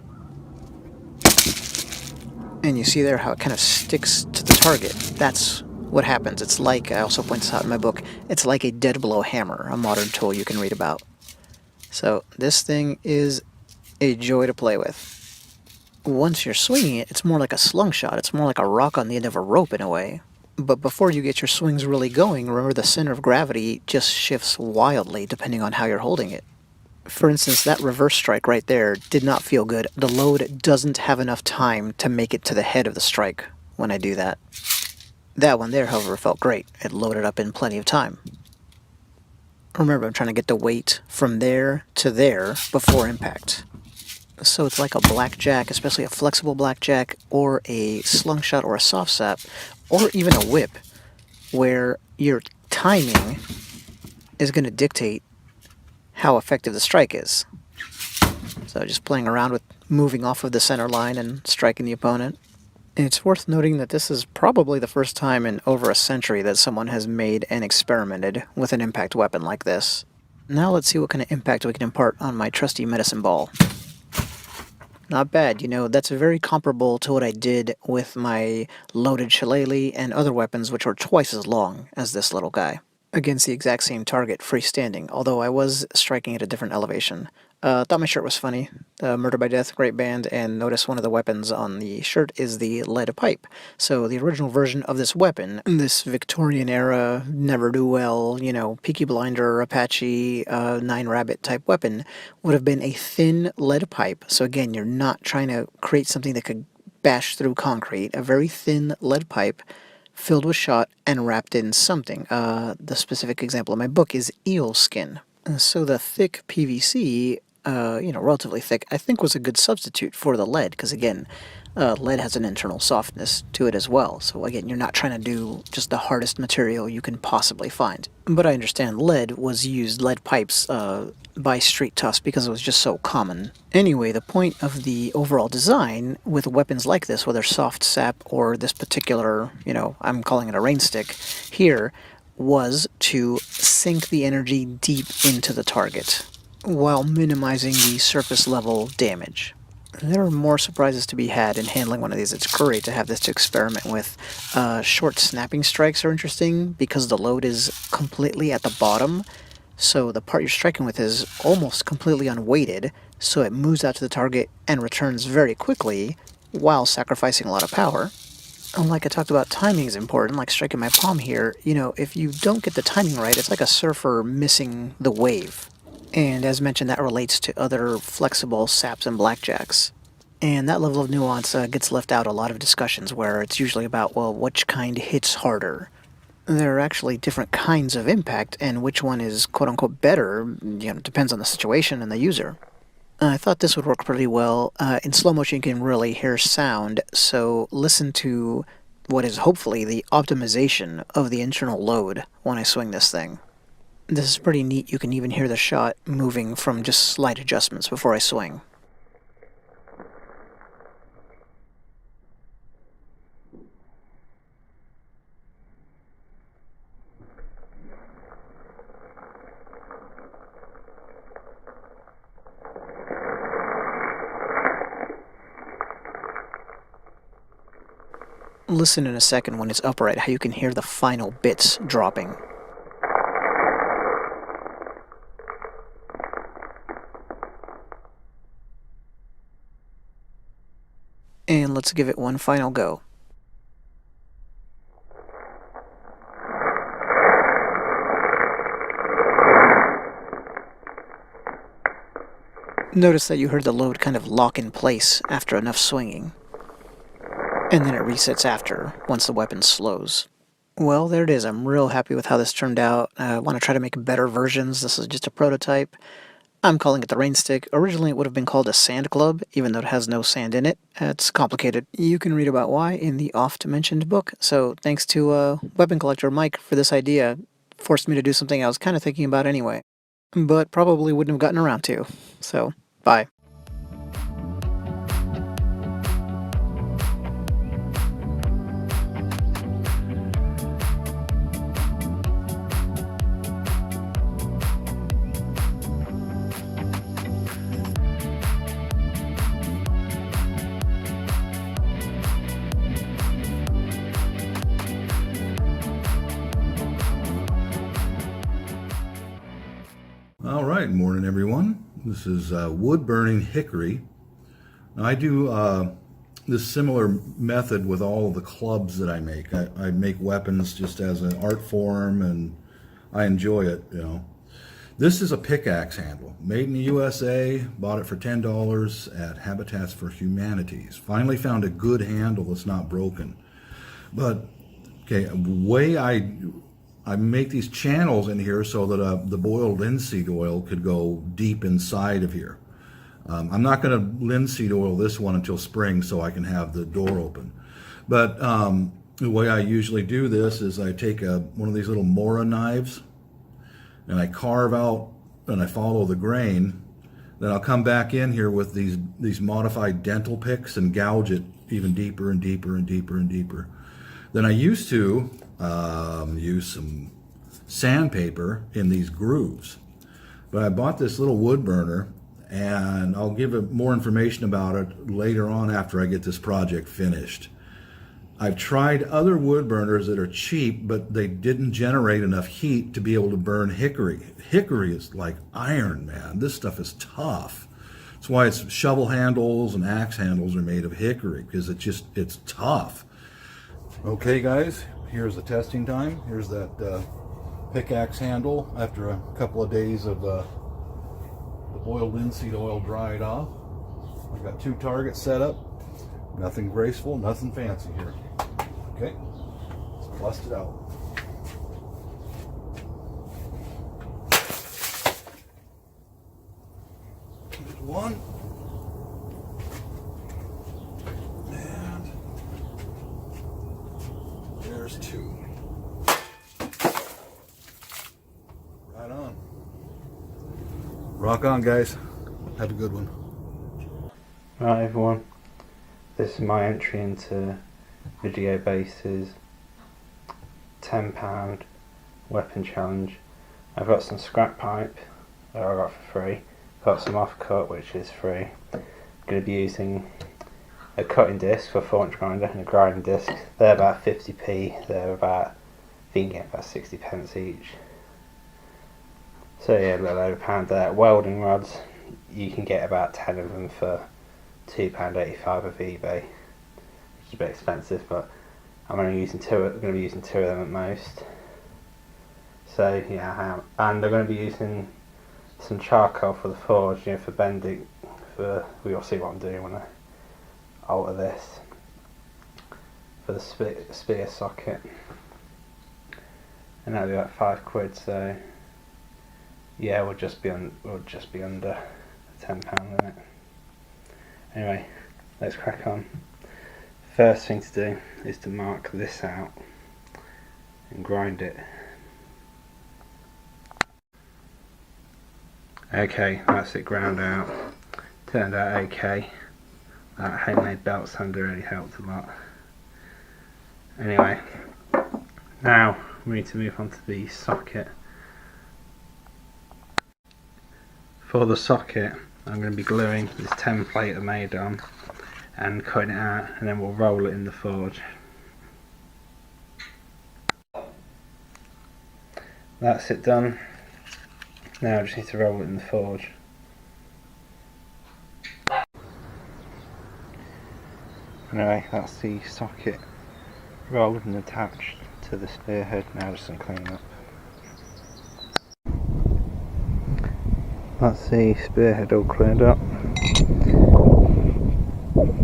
And you see there how it kind of sticks to the target. That's what happens. It's like, I also point this out in my book, it's like a dead blow hammer, a modern tool you can read about. So this thing is a joy to play with. Once you're swinging it, it's more like a slung shot. It's more like a rock on the end of a rope in a way. But before you get your swings really going, remember the center of gravity just shifts wildly depending on how you're holding it. For instance, that reverse strike right there did not feel good. The load doesn't have enough time to make it to the head of the strike when I do that. That one there, however, felt great. It loaded up in plenty of time. Remember, I'm trying to get the weight from there to there before impact. So it's like a blackjack, especially a flexible blackjack, or a slung shot or a soft sap, or even a whip, where your timing is going to dictate how effective the strike is. So just playing around with moving off of the center line and striking the opponent. And it's worth noting that this is probably the first time in over a century that someone has made and experimented with an impact weapon like this. Now let's see what kind of impact we can impart on my trusty medicine ball. Not bad, you know, that's very comparable to what I did with my loaded shillelagh and other weapons which were twice as long as this little guy. Against the exact same target, freestanding, although I was striking at a different elevation. Thought my shirt was funny. Murder by Death, great band, and notice one of the weapons on the shirt is the lead pipe. So the original version of this weapon, this Victorian era, never-do-well, you know, Peaky Blinder, Apache, Nine Rabbit type weapon, would have been a thin lead pipe. So again, you're not trying to create something that could bash through concrete. A very thin lead pipe filled with shot and wrapped in something. The specific example in my book is eel skin. So the thick PVC, relatively thick, I think was a good substitute for the lead, because again, lead has an internal softness to it as well. So again, you're not trying to do just the hardest material you can possibly find. But I understand lead pipes by street toughs because it was just so common. Anyway, the point of the overall design with weapons like this, whether soft sap or this particular, I'm calling it a rain stick here, was to sink the energy deep into the target while minimizing the surface level damage. There are more surprises to be had in handling one of these. It's great to have this to experiment with. Short snapping strikes are interesting because the load is completely at the bottom, so the part you're striking with is almost completely unweighted, so it moves out to the target and returns very quickly while sacrificing a lot of power. Like I talked about, timing is important, like striking my palm here. If you don't get the timing right, it's like a surfer missing the wave. And as mentioned, that relates to other flexible saps and blackjacks. And that level of nuance gets left out a lot of discussions where it's usually about, well, which kind hits harder? There are actually different kinds of impact, and which one is quote-unquote better, depends on the situation and the user. I thought this would work pretty well. In slow motion you can really hear sound, so listen to what is hopefully the optimization of the internal load when I swing this thing. This is pretty neat. You can even hear the shot moving from just slight adjustments before I swing. Listen in a second when it's upright how you can hear the final bits dropping. And let's give it one final go. Notice that you heard the load kind of lock in place after enough swinging. And then it resets after, once the weapon slows. Well, there it is. I'm real happy with how this turned out. I want to try to make better versions. This is just a prototype. I'm calling it the Rain Stick. Originally it would have been called a Sand Club, even though it has no sand in it. It's complicated. You can read about why in the oft-mentioned book. So thanks to Weapon Collector Mike for this idea. Forced me to do something I was kind of thinking about anyway. But probably wouldn't have gotten around to. So, bye. All right, morning everyone. This is wood burning hickory. Now, I do this similar method with all of the clubs that I make. I make weapons just as an art form, and I enjoy it, you know. This is a pickaxe handle, made in the USA. Bought it for $10 at Habitats for Humanities. Finally found a good handle that's not broken. But okay, the way I make these channels in here so that the boiled linseed oil could go deep inside of here. I'm not going to linseed oil this one until spring so I can have the door open. But the way I usually do this is I take one of these little Mora knives and I carve out and I follow the grain. Then I'll come back in here with these modified dental picks and gouge it even deeper and deeper and deeper and deeper. Then I used to use some sandpaper in these grooves. But I bought this little wood burner, and I'll give it more information about it later on after I get this project finished. I've tried other wood burners that are cheap, but they didn't generate enough heat to be able to burn hickory. Hickory is like iron, man. This stuff is tough. That's why it's shovel handles and axe handles are made of hickory, because it's tough. Okay guys, here's the testing time. Here's that pickaxe handle after a couple of days of the boiled linseed oil dried off. I've got 2 targets set up. Nothing graceful, nothing fancy here. Okay, let's bust it out. There's one. There's 2. Right on. Rock on, guys. Have a good one. Right, everyone. This is my entry into Video Base's £10 weapon challenge. I've got some scrap pipe that I got for free. Got some offcut, which is free. I'm going to be using a cutting disc for 4-inch grinder and a grinding disc. They're about 50p. They're about, you can get about 60 pence each. So yeah, a little over £1 there. Welding rods, you can get about 10 of them for £2.85 of eBay, which is a bit expensive, but I'm only using 2. I'm going to be using 2 of them at most. So yeah, I am, and I'm going to be using some charcoal for the forge, for bending. You'll see what I'm doing when I alter this for the spear socket. and that'll be like £5. So yeah, we'll just be under the £10 limit. Anyway, let's crack on. First thing to do is to mark this out and grind it. Okay, that's it ground out. Turned out okay. That homemade belt sander really helped a lot. Anyway, now we need to move on to the socket. For the socket, I'm going to be gluing this template I made on and cutting it out, and then we'll roll it in the forge. That's it done. Now I just need to roll it in the forge. Anyway, that's the socket rolled and attached to the spearhead. Now just some cleaning up. That's the spearhead all cleared up.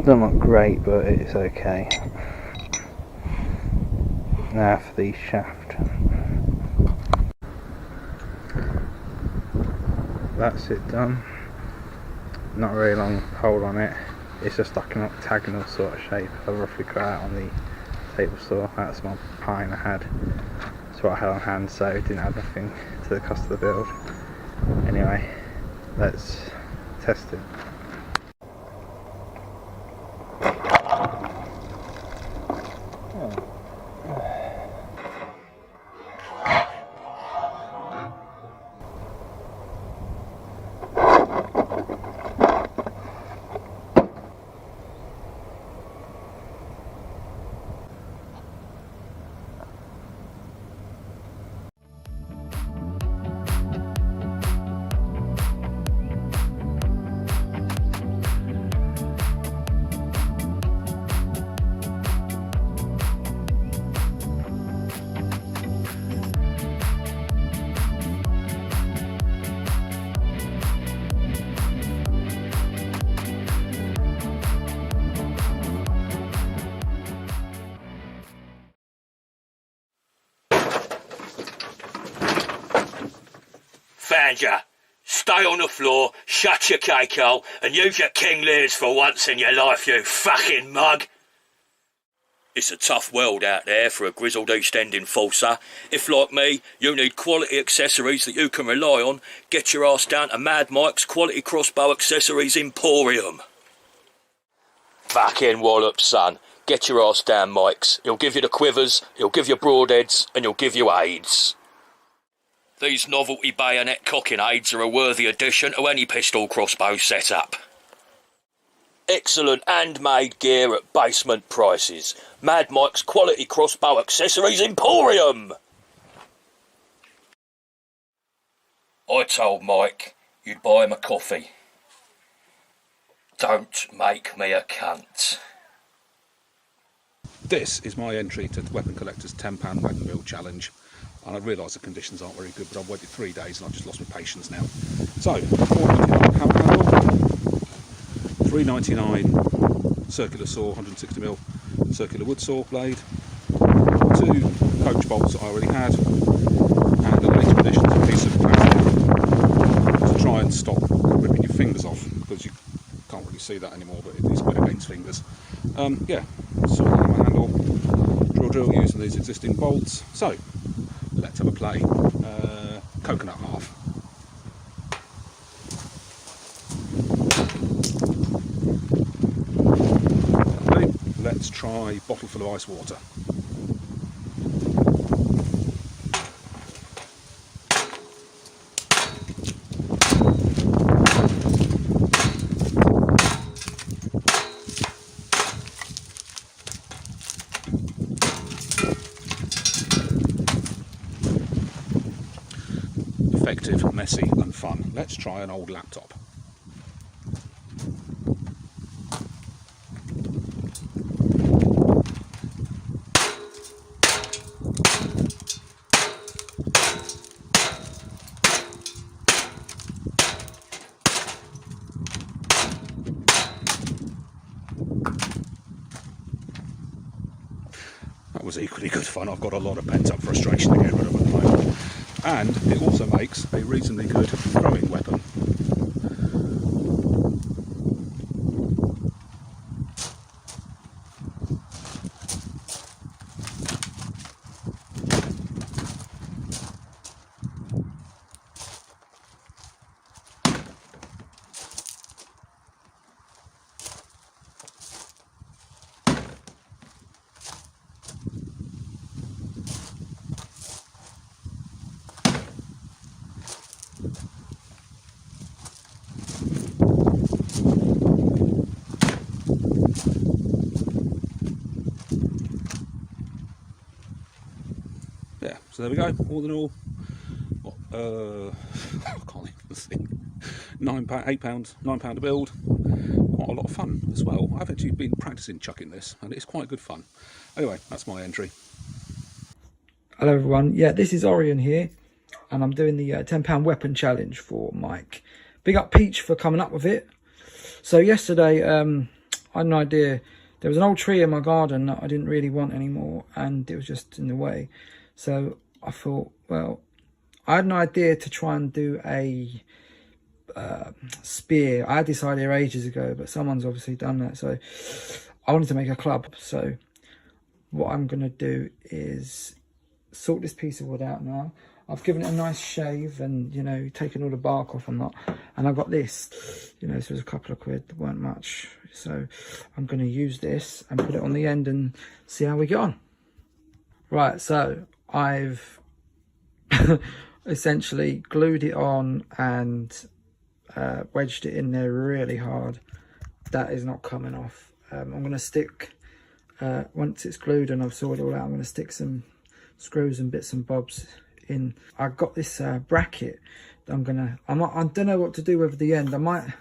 Doesn't look great, but it's okay. Now for the shaft. That's it done. Not a very long hole on it. It's just like an octagonal sort of shape. I've roughly cut out on the table saw. That's my pine I had. That's what I had on hand, so it didn't add nothing to the cost of the build. Anyway, let's test it. Found ya. Stay on the floor, shut your cake hole, and use your King Lears for once in your life, you fucking mug. It's a tough world out there for a grizzled East End enforcer. If, like me, you need quality accessories that you can rely on, get your ass down to Mad Mike's Quality Crossbow Accessories Emporium. Fucking wallop, son. Get your ass down, Mike's. He'll give you the quivers, he'll give you broadheads, and he'll give you aids. These novelty bayonet cocking aids are a worthy addition to any pistol crossbow setup. Excellent handmade gear at basement prices. Mad Mike's Quality Crossbow Accessories Emporium! I told Mike you'd buy him a coffee. Don't make me a cunt. This is my entry to the Weapon Collector's £10 weapon build challenge. And I realise the conditions aren't very good, but I've waited 3 days and I've just lost my patience now. So, £4.99 hammer handle, £3.99 circular saw, 160mm circular wood saw blade, 2 coach bolts that I already had, and a late conditions a piece of plastic to try and stop ripping your fingers off, because you can't really see that anymore, but it is good against fingers. Yeah, saw hammer handle, drill using these existing bolts. So, let's have a play. Coconut half. Okay, let's try bottle full of ice water. Effective, messy and fun. Let's try an old laptop. That was equally good fun. I've got a lot of pent up frustration to get rid of at the moment. and it also makes a reasonably good throwing weapon. Yeah, so there we go. All in all, what, I can't even think. £9 to build. Quite a lot of fun as well. I've actually been practicing chucking this, and it's quite good fun. Anyway, that's my entry. Hello everyone. Yeah, this is Orion here, and I'm doing the £10 weapon challenge for Mike. Big up Peach for coming up with it. So yesterday, I had an idea. There was an old tree in my garden that I didn't really want anymore, and it was just in the way. So I thought, well, I had an idea to try and do a spear. I had this idea ages ago, but someone's obviously done that. So I wanted to make a club. So what I'm going to do is sort this piece of wood out now. I've given it a nice shave and, you know, taken all the bark off and that. And I've got this, you know, this was a couple of quid, there weren't much. So I'm going to use this and put it on the end and see how we get on. Right, so I've essentially glued it on and wedged it in there really hard. That is not coming off. I'm going to stick, once it's glued and I've sorted it all out, I'm going to stick some screws and bits and bobs in. I've got this bracket that I don't know what to do with the end. I might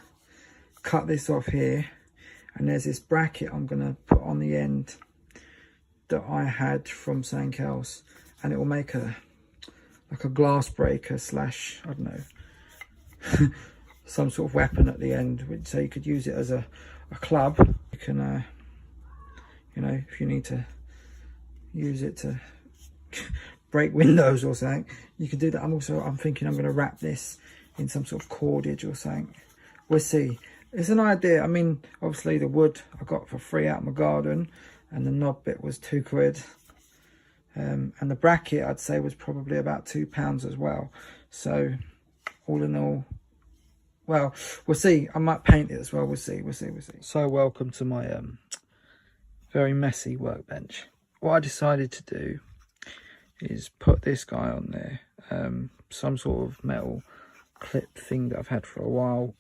cut this off here, and there's this bracket I'm going to put on the end that I had from something else, and it will make like a glass breaker slash, I don't know, some sort of weapon at the end, so you could use it as a club. You can you know, if you need to use it to break windows or something, you can do that. I'm thinking I'm going to wrap this in some sort of cordage or something. We'll see. It's an idea. I mean, obviously the wood I got for free out of my garden, and the knob bit was £2. And the bracket I'd say was probably about £2 as well. So all in all, well, we'll see. I might paint it as well. We'll see. So welcome to my very messy workbench. What I decided to do is put this guy on there, some sort of metal clip thing that I've had for a while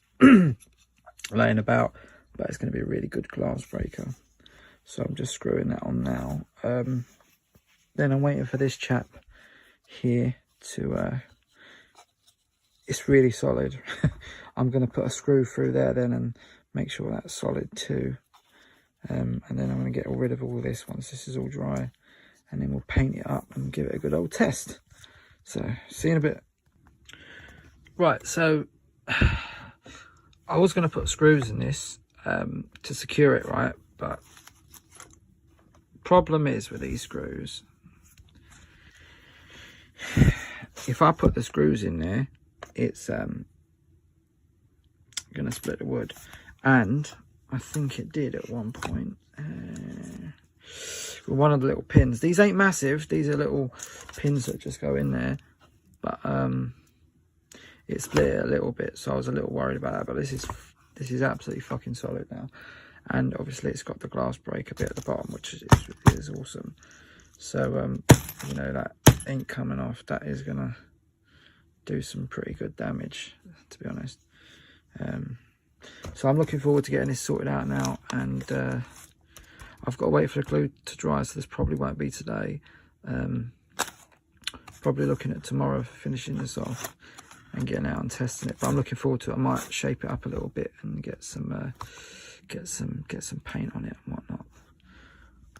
laying about, but it's going to be a really good glass breaker. So I'm just screwing that on now. Then I'm waiting for this chap here to, it's really solid. I'm going to put a screw through there then and make sure that's solid too. And then I'm going to get rid of all this once this is all dry, and then we'll paint it up and give it a good old test. So see you in a bit. Right, so I was going to put screws in this to secure it, right? But problem is with these screws, if I put the screws in there, it's going to split the wood. And I think it did at one point. With one of the little pins. These ain't massive. These are little pins that just go in there. But it split it a little bit, so I was a little worried about that. But this is absolutely fucking solid now. And obviously it's got the glass breaker bit at the bottom, which is awesome. So you know, that ain't coming off. That is gonna do some pretty good damage, to be honest. So I'm looking forward to getting this sorted out now, and I've got to wait for the glue to dry, so this probably won't be today. Probably looking at tomorrow for finishing this off and getting out and testing it. But I'm looking forward to it. I might shape it up a little bit and get some paint on it and whatnot.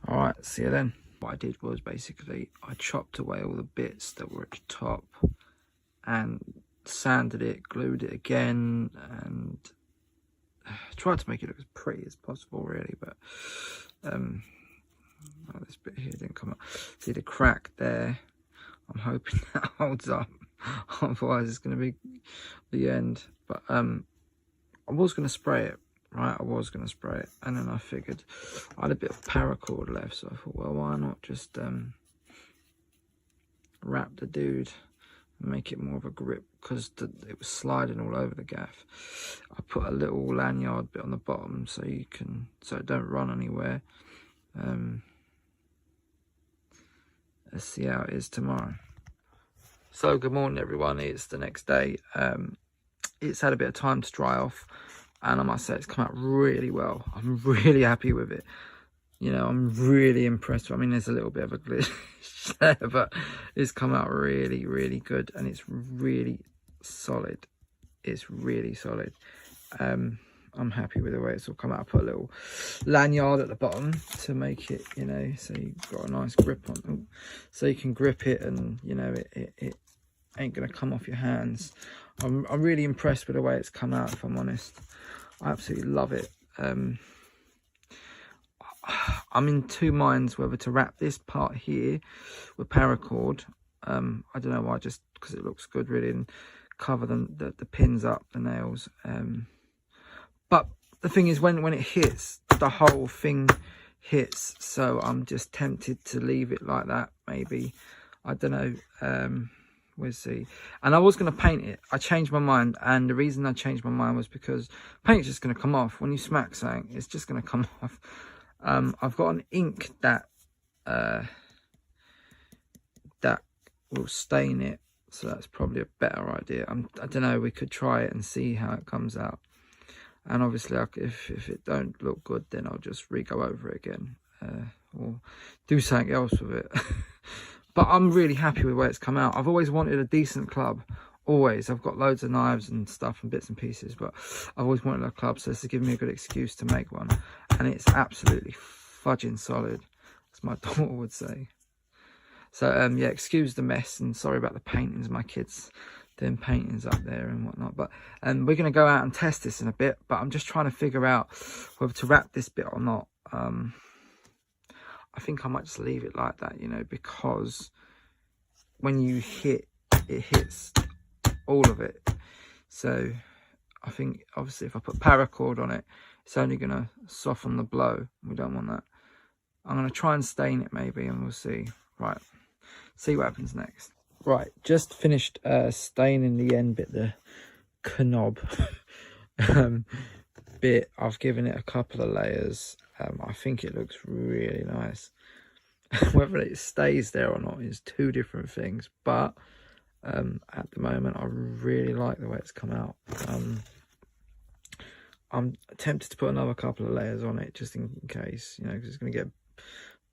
All right, see you then. What I did was basically I chopped away all the bits that were at the top and sanded it, glued it again, and tried to make it look as pretty as possible, really. But this bit here didn't come up. See the crack there? I'm hoping that holds up. otherwise it's going to be the end. But I was going to spray it, right? I was going to spray it, and then I figured I had a bit of paracord left, so I thought, well, why not just wrap the dude and make it more of a grip, because it was sliding all over the gaff. I put a little lanyard bit on the bottom so it don't run anywhere. Let's see how it is tomorrow. So good morning everyone, it's the next day. It's had a bit of time to dry off, and I must say it's come out really well. I'm really happy with it. You know, I'm really impressed. I mean, there's a little bit of a glitch there, but it's come out really, really good, and it's really solid. It's really solid. I'm happy with the way it's all come out. I put a little lanyard at the bottom to make it, you know, so you've got a nice grip on it, so you can grip it, and you know it ain't gonna come off your hands. I'm really impressed with the way it's come out, if I'm honest. I absolutely love it. I'm in two minds whether to wrap this part here with paracord. I don't know why, just because it looks good really, and cover the pins up, the nails. But the thing is, when it hits, the whole thing hits. So I'm just tempted to leave it like that, maybe. I don't know. We'll see. And I was going to paint it. I changed my mind, and the reason I changed my mind was because paint's just going to come off. When you smack something, it's just going to come off. I've got an ink that will stain it, so that's probably a better idea. I don't know, we could try it and see how it comes out. And obviously, if it don't look good, then I'll just re-go over it again, or do something else with it. But I'm really happy with the way it's come out. I've always wanted a decent club. Always. I've got loads of knives and stuff and bits and pieces, but I've always wanted a club, so this has given me a good excuse to make one. And it's absolutely fudging solid, as my daughter would say. So yeah, excuse the mess, and sorry about the paintings. My kids doing paintings up there and whatnot. But we're going to go out and test this in a bit, but I'm just trying to figure out whether to wrap this bit or not. I think I might just leave it like that, you know, because when you hit, it hits all of it. So I think obviously if I put paracord on it, it's only going to soften the blow. We don't want that. I'm going to try and stain it maybe, and we'll see. Right, see what happens next. Right, just finished staining the end bit, the knob bit. I've given it a couple of layers. I think it looks really nice. Whether it stays there or not is two different things, but at the moment I really like the way it's come out. I'm tempted to put another couple of layers on it just in case, you know, because it's going to get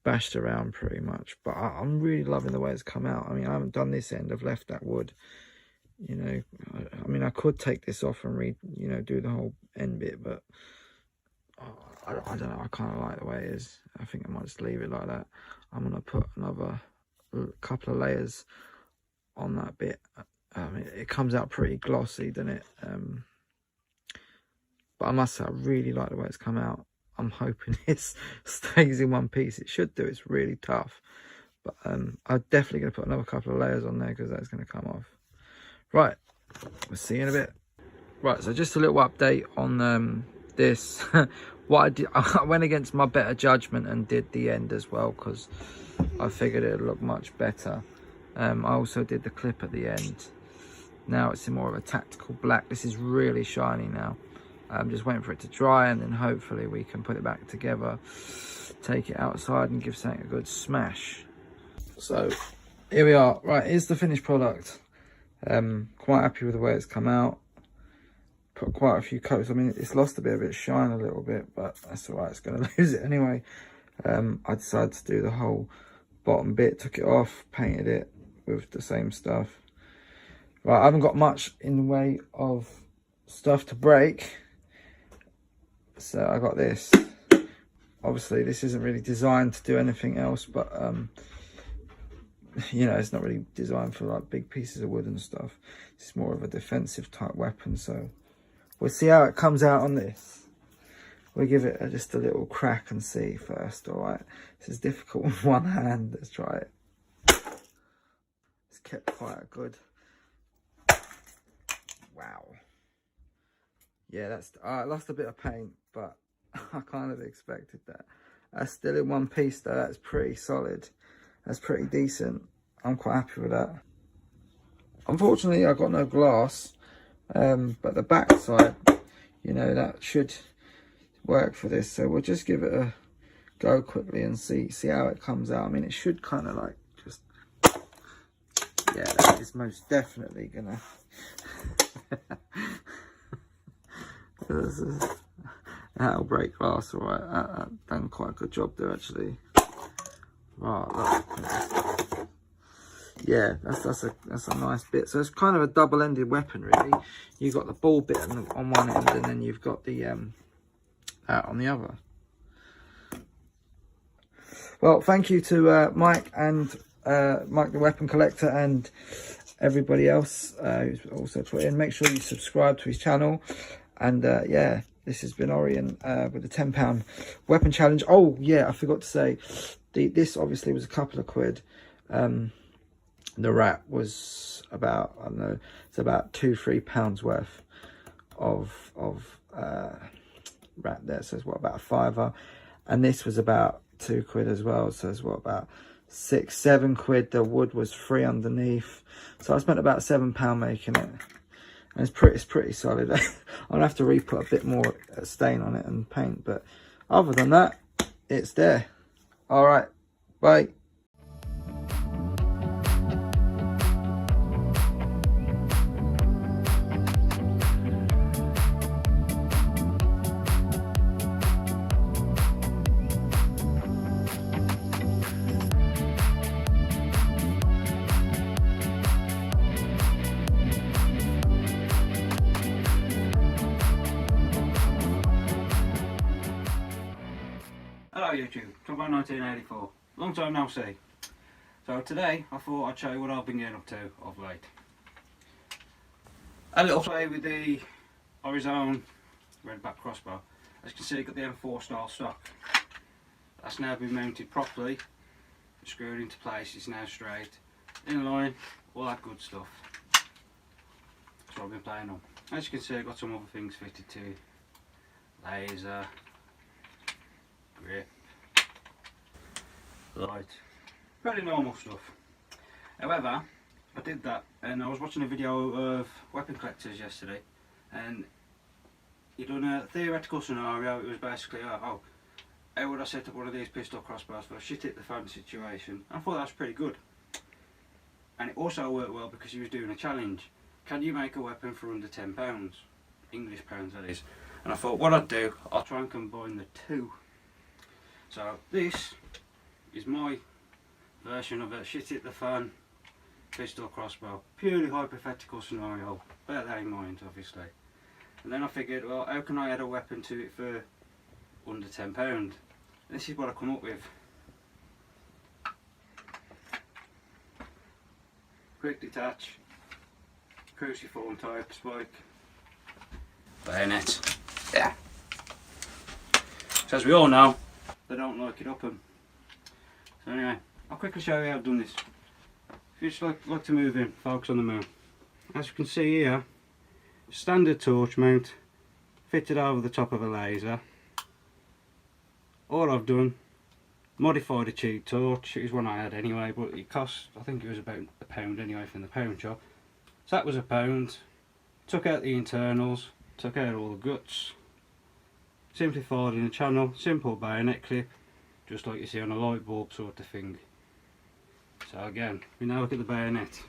bashed around pretty much. But I'm really loving the way it's come out. I mean, I haven't done this end, I've left that wood, you know. I mean, I could take this off and do the whole end bit, but I don't know, I kind of like the way it is. I think I might just leave it like that. I'm going to put another couple of layers on that bit. I mean, it comes out pretty glossy, doesn't it? But I must say, I really like the way it's come out. I'm hoping it stays in one piece. It should do. It's really tough. But I'm definitely going to put another couple of layers on there, because that's going to come off. Right, we'll see you in a bit. Right, so just a little update on this. What I did, I went against my better judgment and did the end as well, because I figured it would look much better. I also did the clip at the end. Now it's in more of a tactical black. This is really shiny now. I'm just waiting for it to dry, and then hopefully we can put it back together, take it outside and give something a good smash. So here we are. Right, here's the finished product. Quite happy with the way it's come out. Put quite a few coats. I mean, it's lost a bit of its shine a little bit, but that's all right. It's going to lose it anyway. I decided to do the whole bottom bit, took it off, painted it with the same stuff. Right, I haven't got much in the way of stuff to break, so I got this. Obviously this isn't really designed to do anything else, but you know, it's not really designed for like big pieces of wood and stuff. It's more of a defensive type weapon, so we'll see how it comes out on this. We'll give it just a little crack and see first. All right, this is difficult with one hand. Let's try it. It's kept quite a good Wow. Yeah, that's I lost a bit of paint, but I kind of expected that. That's still in one piece though. That's pretty solid. That's pretty decent. I'm quite happy with that. Unfortunately, I got no glass, but the back side, you know, that should work for this. So we'll just give it a go quickly and see how it comes out. I mean, it should kind of like just, yeah, that is most definitely gonna. That'll break glass, alright. That done quite a good job there, actually. Right, look. Yeah, that's a nice bit. So it's kind of a double-ended weapon, really. You've got the ball bit on one end, and then you've got the out on the other. Well, thank you to Mike and Mike the Weapon Collector and everybody else who's also put in. Make sure you subscribe to his channel. And yeah, this has been Orion with the £10 weapon challenge. Oh yeah, I forgot to say, this obviously was a couple of quid. The rat was about, I don't know, it's about £2-3 worth of rat there. So it's what, about a £5. And this was about £2 as well. So it's what, about £6-7 quid. The wood was free underneath. So I spent about £7 making it. And it's pretty solid. I'm gonna have to re-put a bit more stain on it and paint, but other than that, it's there. All right, bye. Hello YouTube, talk about 1984. Long time no see. So today I thought I'd show you what I've been getting up to of late. A little play with the Horizon red back crossbow. As you can see, I've got the M4 style stock. That's now been mounted properly, screwed into place, it's now straight, in line, all that good stuff. That's what I've been playing on. As you can see, I've got some other things fitted too. Laser, grip, light, pretty normal stuff. However, I did that and I was watching a video of weapon collectors yesterday, and he done a theoretical scenario. It was basically, how would I set up one of these pistol crossbows for a shit hit the fan situation. I thought that was pretty good, and it also worked well because he was doing a challenge. Can you make a weapon for under £10? English pounds, that is. And I thought what I'd do, I'll try and combine the two. So this is my version of a shit hit the fan pistol crossbow. Purely hypothetical scenario, bear that in mind obviously. And then I figured, well, how can I add a weapon to it for under £10? This is what I come up with. Quick detach, cruciform type spike, bayonet. Yeah. So as we all know, they don't like it up them. So anyway, I'll quickly show you how I've done this. If you just like to move in, focus on the mount. As you can see here, standard torch mount, fitted over the top of a laser. All I've done, modified a cheap torch. It was one I had anyway, but it cost, I think it was about £1 anyway from the pound shop. So that was £1. Took out the internals, took out all the guts, simplified in the channel, simple bayonet clip, just like you see on a light bulb sort of thing. So again, we now look at the bayonet.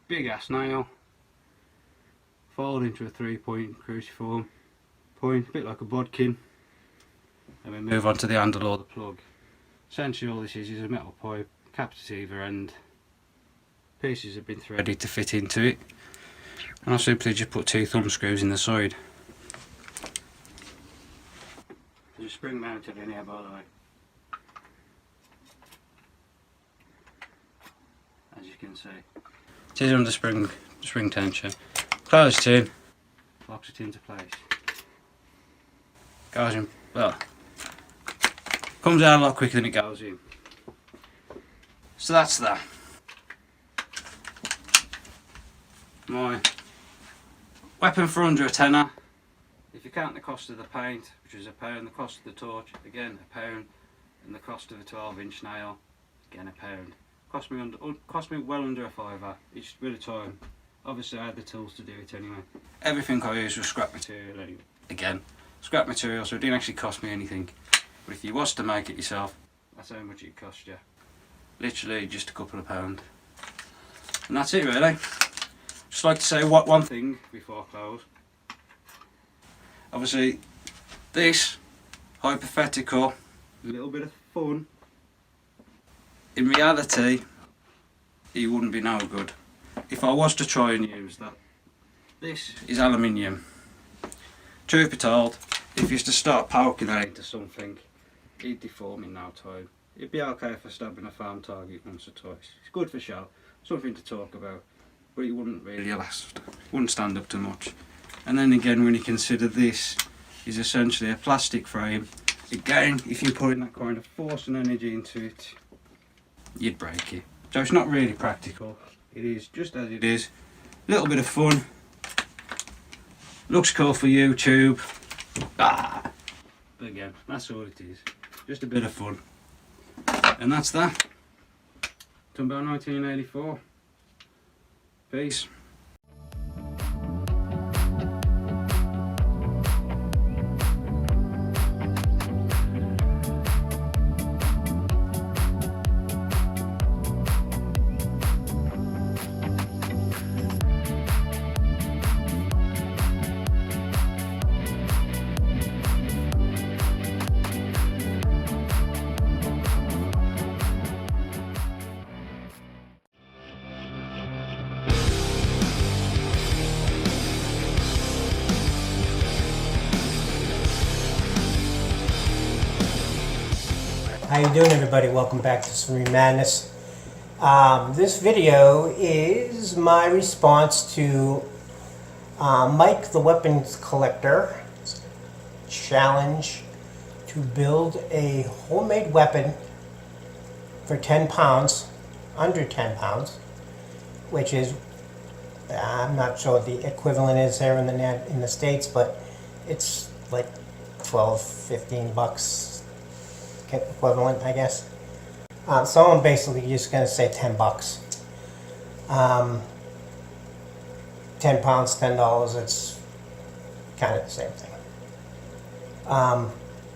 Big ass nail, fold into a 3-point cruciform point, a bit like a bodkin. Then we move on to the handle or the plug. Essentially all this is a metal pipe, capped at either end. Pieces have been threaded to fit into it. And I simply just put 2 thumb screws in the side. There's a spring mounted in here, by the way. As you can see. It is under spring tension. Close it in, locks it into place. Goes in, well, comes out a lot quicker than it goes in. So that's that. my weapon for under a tenner. If you count the cost of the paint, which is £1, the cost of the torch, again £1, and the cost of a 12-inch nail, again £1. Cost me well under a fiver each bit of time. Obviously I had the tools to do it anyway. Everything I used was scrap material anyway. Again, scrap material, so it didn't actually cost me anything. But if you was to make it yourself, that's how much it cost you. Literally just a couple of pounds. And that's it really. Just like to say one thing before I close. Obviously, this hypothetical, a little bit of fun. In reality, it wouldn't be no good. If I was to try and use that, this is aluminium. Truth be told, if you was to start poking that into something, it'd deform in no time. It'd be okay for stabbing a farm target once or twice. It's good for show, something to talk about, but it wouldn't really last. It wouldn't stand up to much. And then again, when you consider this is essentially a plastic frame, again, if you're putting that kind of force and energy into it, you'd break it. So it's not really practical. It is just as it is. A little bit of fun. Looks cool for YouTube. But again, that's all it is. Just a bit of fun. And that's that. Done about 1984. Peace. How you doing, everybody? Welcome back to Supreme Madness. This video is my response to Mike the Weapons Collector challenge to build a homemade weapon for 10 pounds, under 10 pounds, which is, I'm not sure what the equivalent is here in the States, but it's like 12, 15 bucks equivalent, I guess. So I'm basically just going to say 10 bucks. 10 pounds, $10, it's kind of the same thing.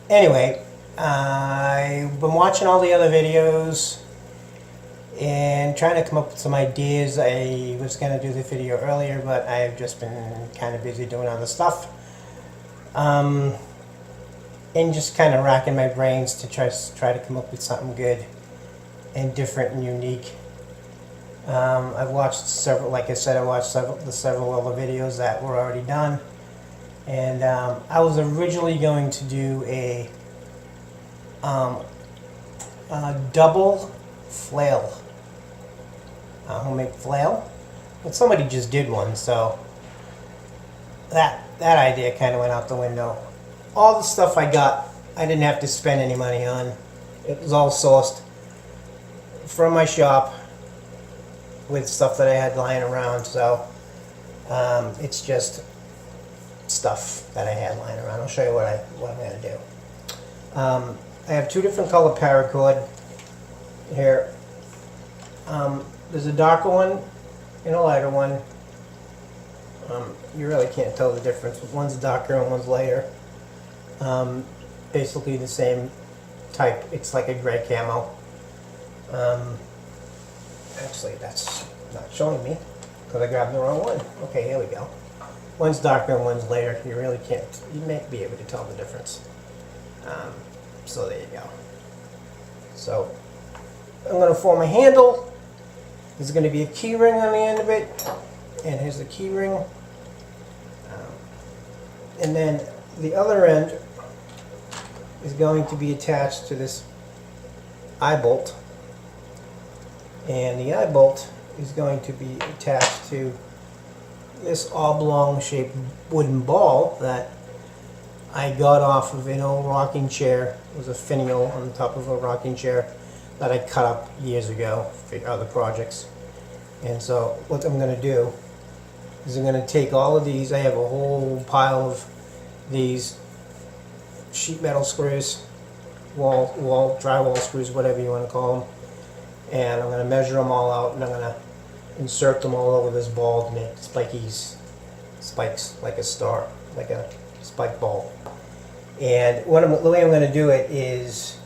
Anyway, I've been watching all the other videos and trying to come up with some ideas. I was going to do the video earlier, but I've just been kind of busy doing other stuff. And just kind of racking my brains to try to come up with something good and different and unique. I've watched several, like I said, I watched several other videos that were already done, and I was originally going to do a double flail, homemade flail, but somebody just did one, so that idea kind of went out the window. All the stuff I got, I didn't have to spend any money on. It was all sourced from my shop with stuff that I had lying around, so it's just stuff that I had lying around. I'll show you what I'm going to do. I have two different color paracord here. There's a darker one and a lighter one. You really can't tell the difference. One's darker and one's lighter. Basically the same type. It's like a gray camo. Actually, that's not showing me because I grabbed the wrong one. Okay, here we go. One's darker and one's lighter. You really can't. You may be able to tell the difference. So there you go. So I'm going to form a handle. There's going to be a key ring on the end of it, and here's the key ring. And then the other end is going to be attached to this eye bolt, and the eye bolt is going to be attached to this oblong shaped wooden ball that I got off of an old rocking chair. It was a finial on the top of a rocking chair that I cut up years ago for other projects. And so what I'm going to do is I'm going to take all of these. I have a whole pile of these sheet metal screws, drywall screws, whatever you want to call them. And I'm going to measure them all out, and I'm going to insert them all over this ball to make spikes like a star, like a spike ball. And the way I'm going to do it is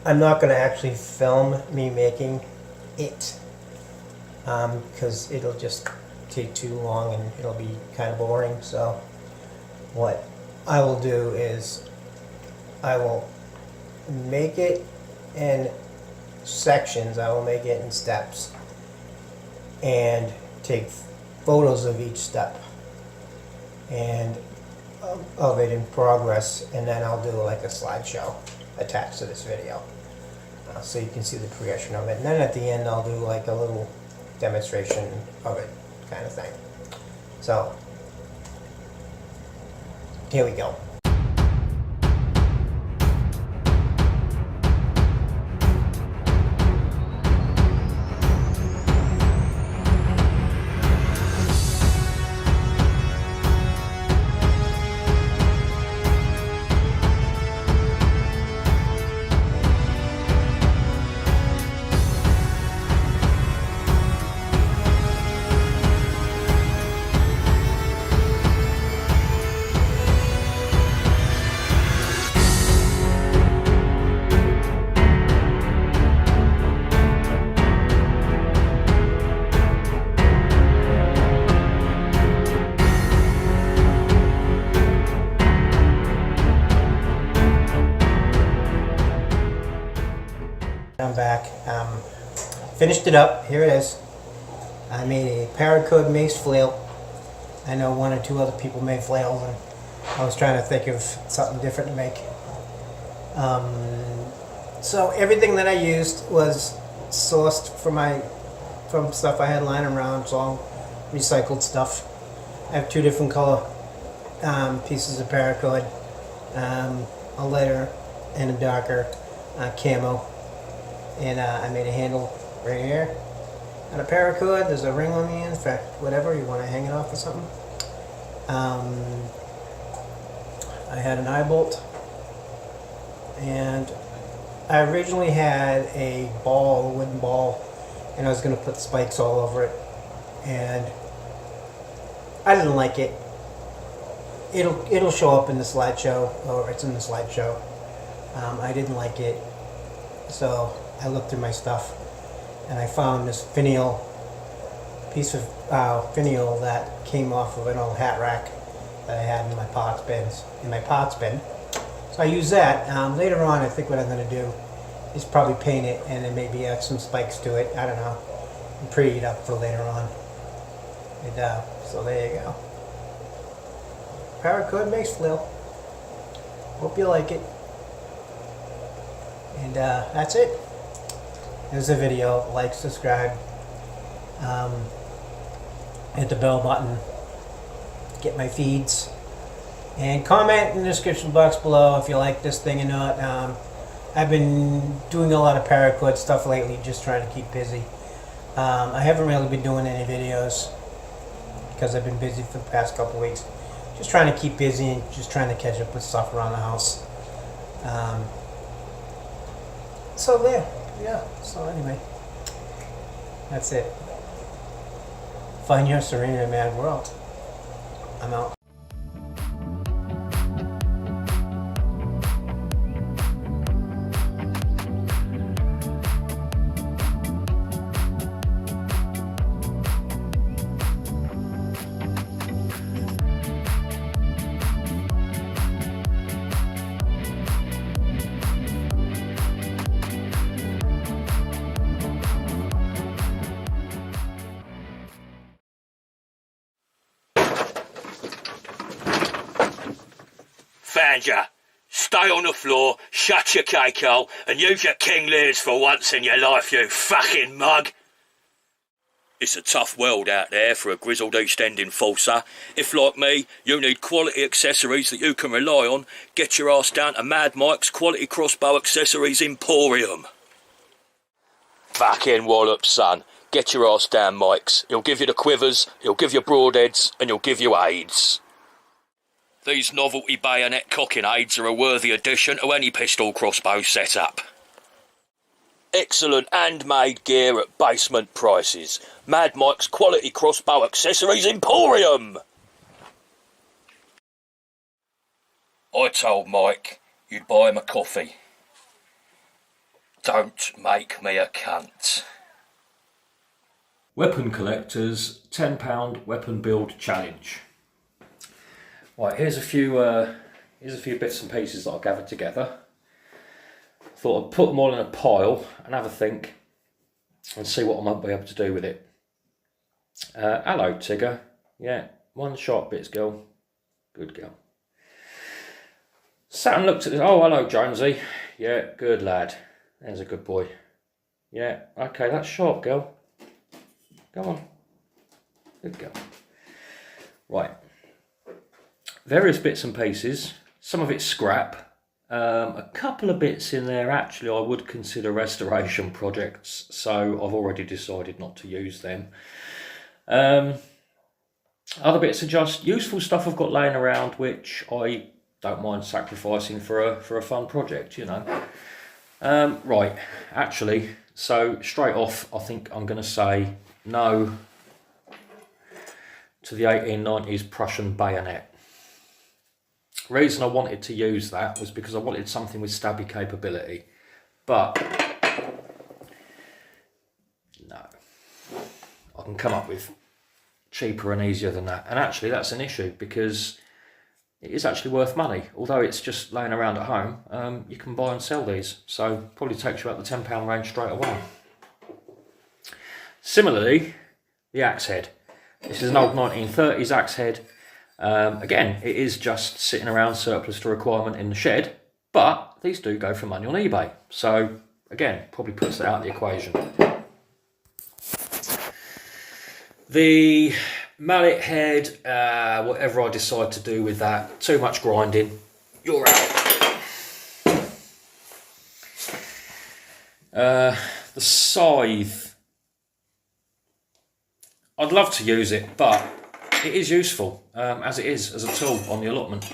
I'm not going to actually film me making it because it'll just take too long and it'll be kind of boring. So what I will do is I will make it in sections. I will make it in steps and take photos of each step and of it in progress, and then I'll do like a slideshow attached to this video so you can see the progression of it, and then at the end I'll do like a little demonstration of it kind of thing. So here we go. I'm back. Finished it up. Here it is. I made a paracord mace flail. I know one or two other people made flails, and I was trying to think of something different to make. So everything that I used was sourced from stuff I had lying around. It's all recycled stuff. I have two different color pieces of paracord, a lighter and a darker camo. And I made a handle right here. And a paracord, there's a ring on the end for whatever, you want to hang it off or something. I had an eye bolt. And I originally had a wooden ball, and I was going to put spikes all over it. And I didn't like it. It'll show up in the slideshow, or it's in the slideshow. I didn't like it. So I looked through my stuff and I found this piece of finial that came off of an old hat rack that I had in my pots bin. So I used that. Later on, I think what I'm going to do is probably paint it and then maybe add some spikes to it. I don't know. And pretty it up for later on. And so there you go. Paracord mace flail. Hope you like it. And that's it. There's the video. Like, subscribe, hit the bell button, get my feeds, and comment in the description box below if you like this thing or not. I've been doing a lot of paracord stuff lately, just trying to keep busy. I haven't really been doing any videos because I've been busy for the past couple weeks. Just trying to keep busy and just trying to catch up with stuff around the house. So there, yeah, so anyway, that's it. Find your serene and mad world. I'm out. Found ya. Stay on the floor, shut your cake hole, and use your king leers for once in your life, you fucking mug. It's a tough world out there for a grizzled East Ending falser. If, like me, you need quality accessories that you can rely on, get your ass down to Mad Mike's Quality Crossbow Accessories Emporium. Fucking wallop, son. Get your arse down, Mikes. He'll give you the quivers, he'll give you broadheads, and he'll give you aids. These novelty bayonet cocking aids are a worthy addition to any pistol crossbow setup. Excellent handmade gear at basement prices. Mad Mike's Quality Crossbow Accessories Emporium! I told Mike you'd buy him a coffee. Don't make me a cunt. Weapon Collector's £10 weapon build challenge. Right, here's a few bits and pieces that I gathered together. Thought I'd put them all in a pile and have a think and see what I might be able to do with it. Hello, Tigger. Yeah, one sharp bits, girl. Good girl. Sat and looked at this. Oh, hello, Jonesy. Yeah, good lad. There's a good boy. Yeah, okay, that's sharp, girl. Go on. Good girl. Right. Various bits and pieces. Some of it's scrap. A couple of bits in there actually I would consider restoration projects, so I've already decided not to use them. Other bits are just useful stuff I've got laying around which I don't mind sacrificing for a fun project, you know. Right, actually, so straight off I think I'm going to say no to the 1890s Prussian bayonet. Reason I wanted to use that was because I wanted something with stabby capability, but no, I can come up with cheaper and easier than that, and actually that's an issue because it is actually worth money. Although it's just laying around at home, you can buy and sell these, so probably takes you out the £10 range straight away. Similarly, the axe head. This is an old 1930s axe head. Again, it is just sitting around surplus to requirement in the shed, but these do go for money on eBay. So again, probably puts that out of the equation. The mallet head, whatever I decide to do with that, too much grinding, you're out. The scythe, I'd love to use it, but it is useful as it is as a tool on the allotment.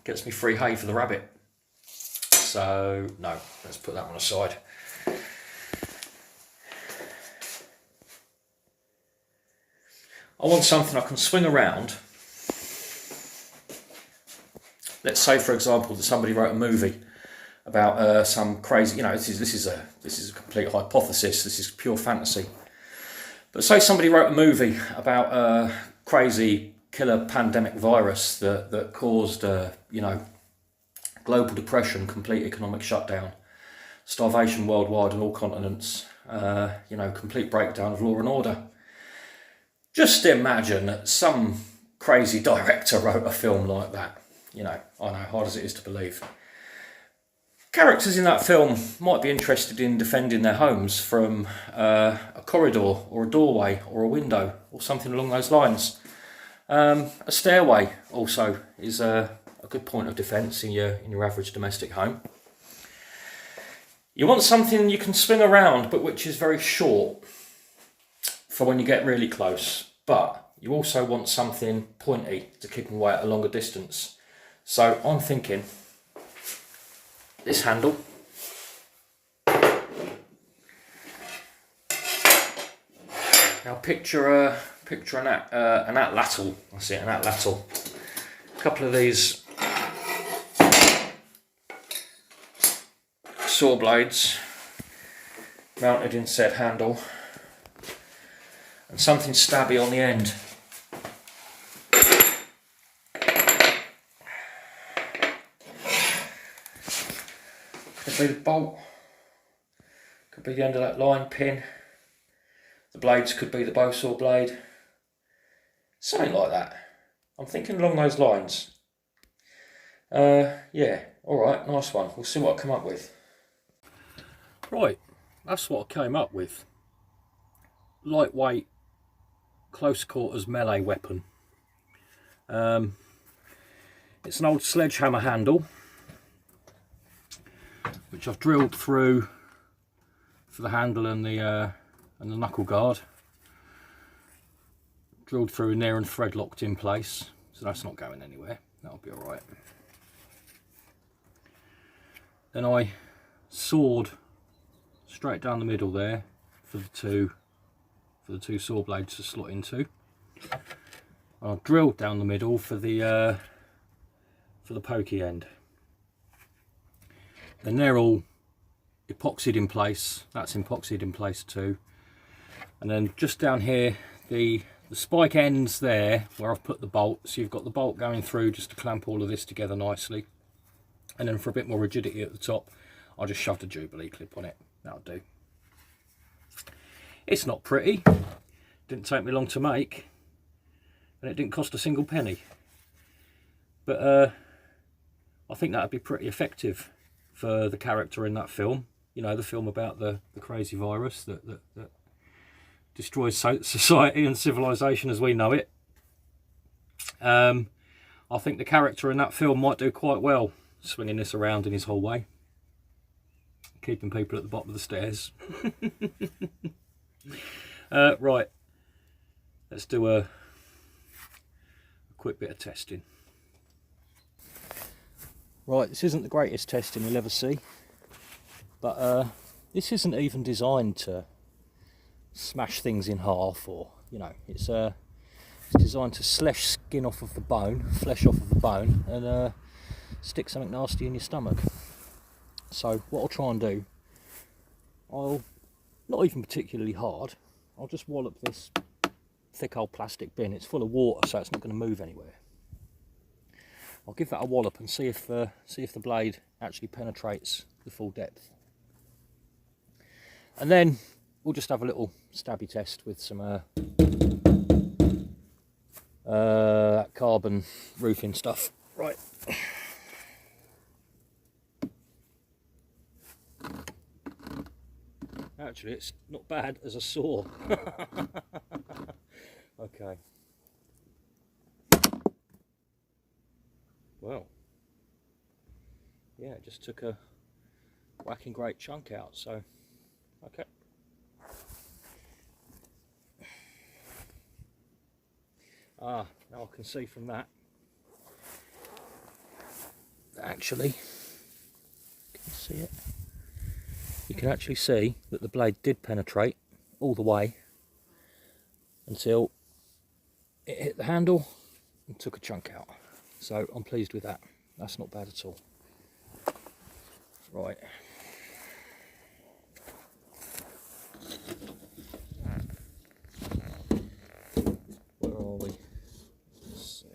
Gets me free hay for the rabbit. So no, let's put that one aside. I want something I can swing around. Let's say, for example, that somebody wrote a movie about some crazy, you know, this is a complete hypothesis. This is pure fantasy. But say somebody wrote a movie about a crazy killer pandemic virus that caused, you know, global depression, complete economic shutdown, starvation worldwide on all continents, you know, complete breakdown of law and order. Just imagine that some crazy director wrote a film like that. You know, I know, hard as it is to believe. Characters in that film might be interested in defending their homes from a corridor or a doorway or a window or something along those lines. A stairway also is a good point of defence in your average domestic home. You want something you can swing around but which is very short for when you get really close, but you also want something pointy to keep them away at a longer distance. So I'm thinking this handle. Now picture an atlatl. That's it, an atlatl. A couple of these saw blades mounted in said handle, and something stabby on the end. Could be the bolt, could be the end of that line pin, the blades could be the bow saw blade, something like that. I'm thinking along those lines. Yeah, alright, nice one. We'll see what I come up with. Right, that's what I came up with. Lightweight, close quarters melee weapon. It's an old sledgehammer handle, which I've drilled through for the handle and the and the knuckle guard. Drilled through in there and thread locked in place, so that's not going anywhere. That'll be all right. Then I sawed straight down the middle there for the two saw blades to slot into. I drilled down the middle for the pokey end. Then they're all epoxied in place. That's epoxied in place too. And then just down here, the spike ends there where I've put the bolt. So you've got the bolt going through just to clamp all of this together nicely. And then for a bit more rigidity at the top, I just shoved a Jubilee clip on it. That'll do. It's not pretty. Didn't take me long to make. And it didn't cost a single penny. But I think that'd be pretty effective for the character in that film. You know, the film about the crazy virus that destroys society and civilization as we know it. I think the character in that film might do quite well swinging this around in his hallway, keeping people at the bottom of the stairs. Right, let's do a quick bit of testing. Right, this isn't the greatest testing you'll ever see, but this isn't even designed to smash things in half, or, you know, it's designed to slash skin off of the bone, flesh off of the bone, and stick something nasty in your stomach. So what I'll try and do, I'll, not even particularly hard, I'll just wallop this thick old plastic bin. It's full of water, so it's not going to move anywhere. I'll give that a wallop and see if the blade actually penetrates the full depth. And then we'll just have a little stabby test with some carbon roofing stuff. Right. Actually, it's not bad as a saw. Okay. Well, yeah, it just took a whacking great chunk out, so, okay. Ah, now I can see from that, actually, can you see it? You can actually see that the blade did penetrate all the way until it hit the handle and took a chunk out. So I'm pleased with that. That's not bad at all. Right. Where are we? Let's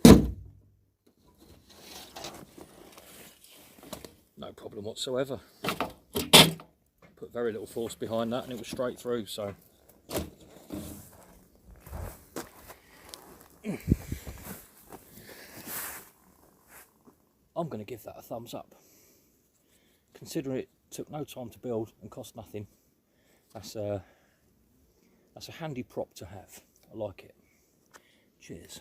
see. No problem whatsoever. Put very little force behind that and it was straight through, so. I'm going to give that a thumbs up. Considering it took no time to build and cost nothing, that's a handy prop to have. I like it. Cheers.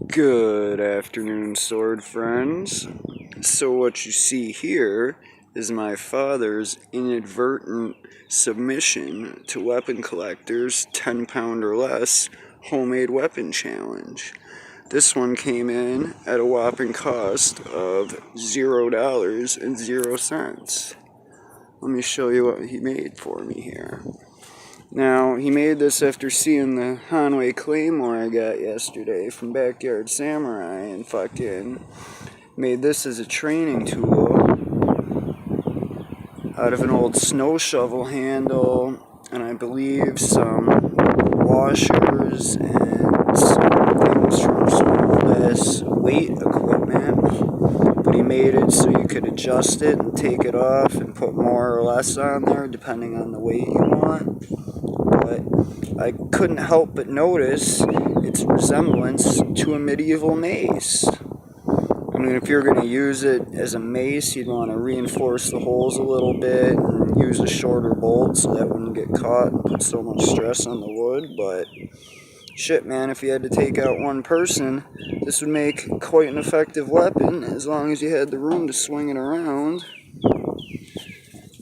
Good afternoon, sword friends. So what you see here is my father's inadvertent submission to WeaponCollector's 10-pound or less homemade weapon challenge. This one came in at a whopping cost of $0.00. Let me show you what he made for me here. Now, he made this after seeing the Hanway Claymore I got yesterday from Backyard Samurai, and fucking made this as a training tool out of an old snow shovel handle, and I believe some washers and some things from some old-ass weight equipment. But he made it so you could adjust it and take it off and put more or less on there depending on the weight you want. But I couldn't help but notice its resemblance to a medieval mace. I mean, if you're going to use it as a mace, you'd want to reinforce the holes a little bit and use a shorter bolt so that wouldn't get caught and put so much stress on the wood. But shit, man, if you had to take out one person, this would make quite an effective weapon as long as you had the room to swing it around.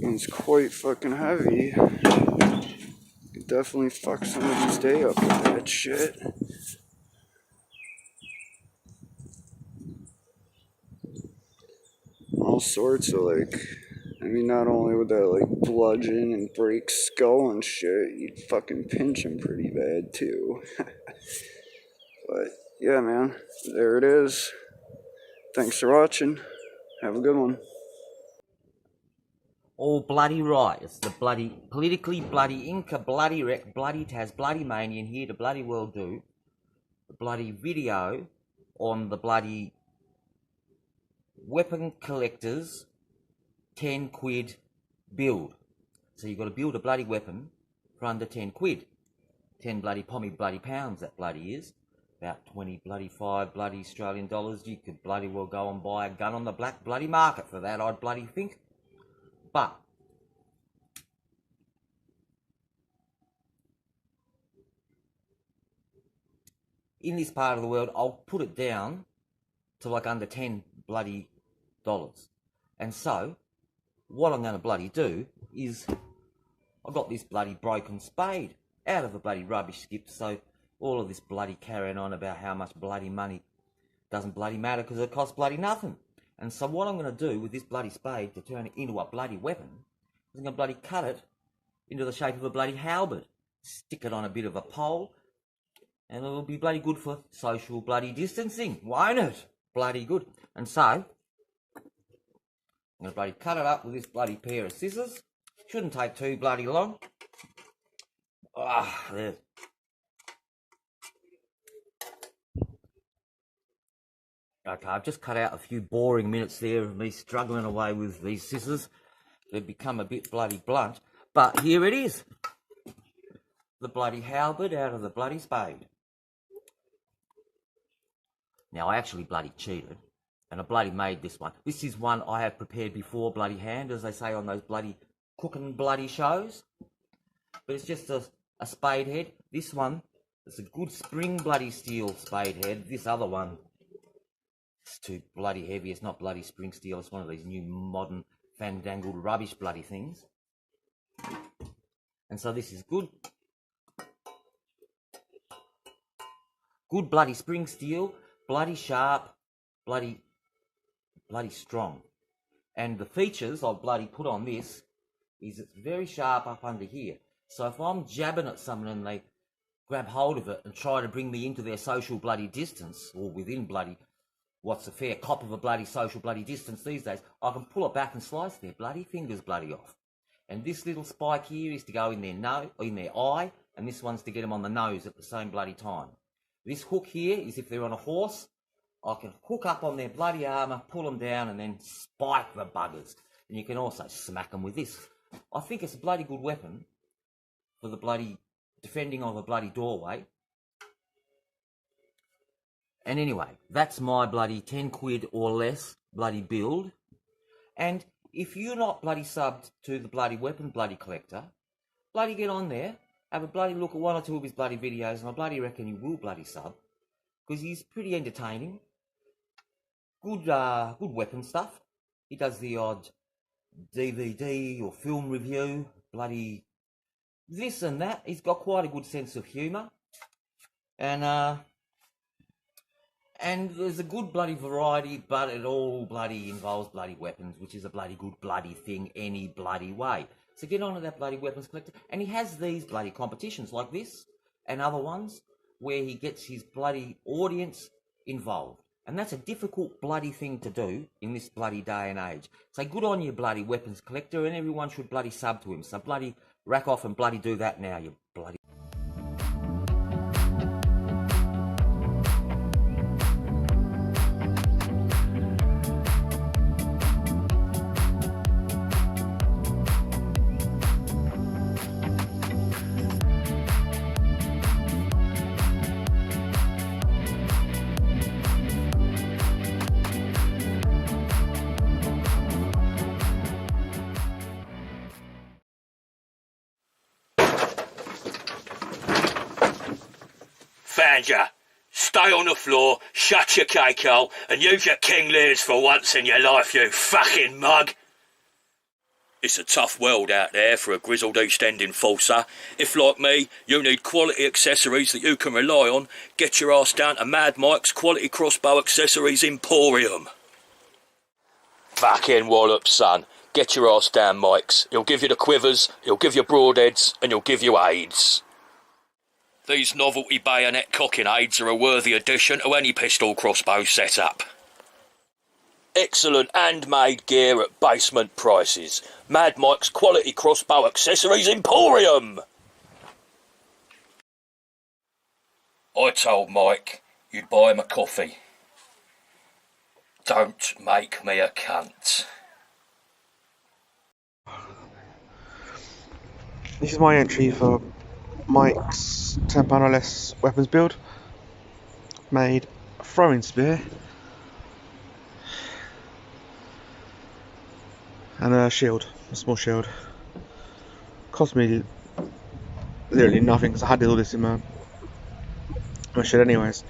And it's quite fucking heavy. You could definitely fuck somebody's day up with that shit. All sorts of, like, I mean, not only would that, like, bludgeon and break skull and shit, you'd fucking pinch him pretty bad, too. But, yeah, man, there it is. Thanks for watching. Have a good one. All bloody right. It's the bloody, politically bloody Inca, bloody wreck, bloody Taz, bloody Manian here to bloody well do the bloody video on the bloody Weapon Collector's 10 quid build. So you've got to build a bloody weapon for under 10 quid. 10 bloody pommy bloody pounds that bloody is. About 20 bloody 5 bloody Australian dollars. You could bloody well go and buy a gun on the black bloody market for that, I'd bloody think. But in this part of the world, I'll put it down to like under 10 bloody dollars. And so, what I'm going to bloody do is, I've got this bloody broken spade out of the bloody rubbish skip, so all of this bloody carrying on about how much bloody money doesn't bloody matter because it costs bloody nothing. And so what I'm going to do with this bloody spade to turn it into a bloody weapon is I'm going to bloody cut it into the shape of a bloody halberd, stick it on a bit of a pole, and it'll be bloody good for social bloody distancing, won't it? Bloody good. And so, I'm going to bloody cut it up with this bloody pair of scissors. Shouldn't take too bloody long. Ah, there. Okay, I've just cut out a few boring minutes there of me struggling away with these scissors. They've become a bit bloody blunt. But here it is. The bloody halberd out of the bloody spade. Now, I actually bloody cheated. And I bloody made this one. This is one I have prepared before bloody hand, as they say on those bloody cooking bloody shows. But it's just a spade head. This one, it's a good spring bloody steel spade head. This other one, it's too bloody heavy. It's not bloody spring steel. It's one of these new modern fandangled rubbish bloody things. And so this is good. Good bloody spring steel, bloody sharp, bloody strong. And the features I've bloody put on this is it's very sharp up under here. So if I'm jabbing at someone and they grab hold of it and try to bring me into their social bloody distance, or within bloody what's a fair cop of a bloody social bloody distance these days, I can pull it back and slice their bloody fingers bloody off. And this little spike here is to go in their eye, and this one's to get them on the nose at the same bloody time. This hook here is if they're on a horse, I can hook up on their bloody armour, pull them down, and then spike the buggers. And you can also smack them with this. I think it's a bloody good weapon for the bloody defending of a bloody doorway. And anyway, that's my bloody 10 quid or less bloody build. And if you're not bloody subbed to the bloody Weapon bloody Collector, bloody get on there, have a bloody look at one or two of his bloody videos, and I bloody reckon you will bloody sub, because he's pretty entertaining. Good weapon stuff. He does the odd DVD or film review, bloody this and that. He's got quite a good sense of humour. And there's a good bloody variety, but it all bloody involves bloody weapons, which is a bloody good bloody thing any bloody way. So get on to that bloody Weapons Collector. And he has these bloody competitions like this and other ones where he gets his bloody audience involved. And that's a difficult bloody thing to do in this bloody day and age. So good on you, bloody Weapons Collector, and everyone should bloody sub to him. So bloody rack off and bloody do that now, you bloody... found ya. Stay on the floor, shut your cake hole, and use your King Lears for once in your life, you fucking mug. It's a tough world out there for a grizzled East End enforcer. If, like me, you need quality accessories that you can rely on, get your ass down to Mad Mike's Quality Crossbow Accessories Emporium. Fucking wallop, son. Get your ass down, Mike's. He'll give you the quivers, he'll give you broadheads, and he'll give you aids. These novelty bayonet cocking aids are a worthy addition to any pistol crossbow setup. Excellent handmade gear at basement prices. Mad Mike's Quality Crossbow Accessories Emporium! I told Mike you'd buy him a coffee. Don't make me a cunt. This is my entry for Mike's £10 or less weapons build. Made a throwing spear and a shield, a small shield. Cost me literally nothing because I had all this in my shed anyways.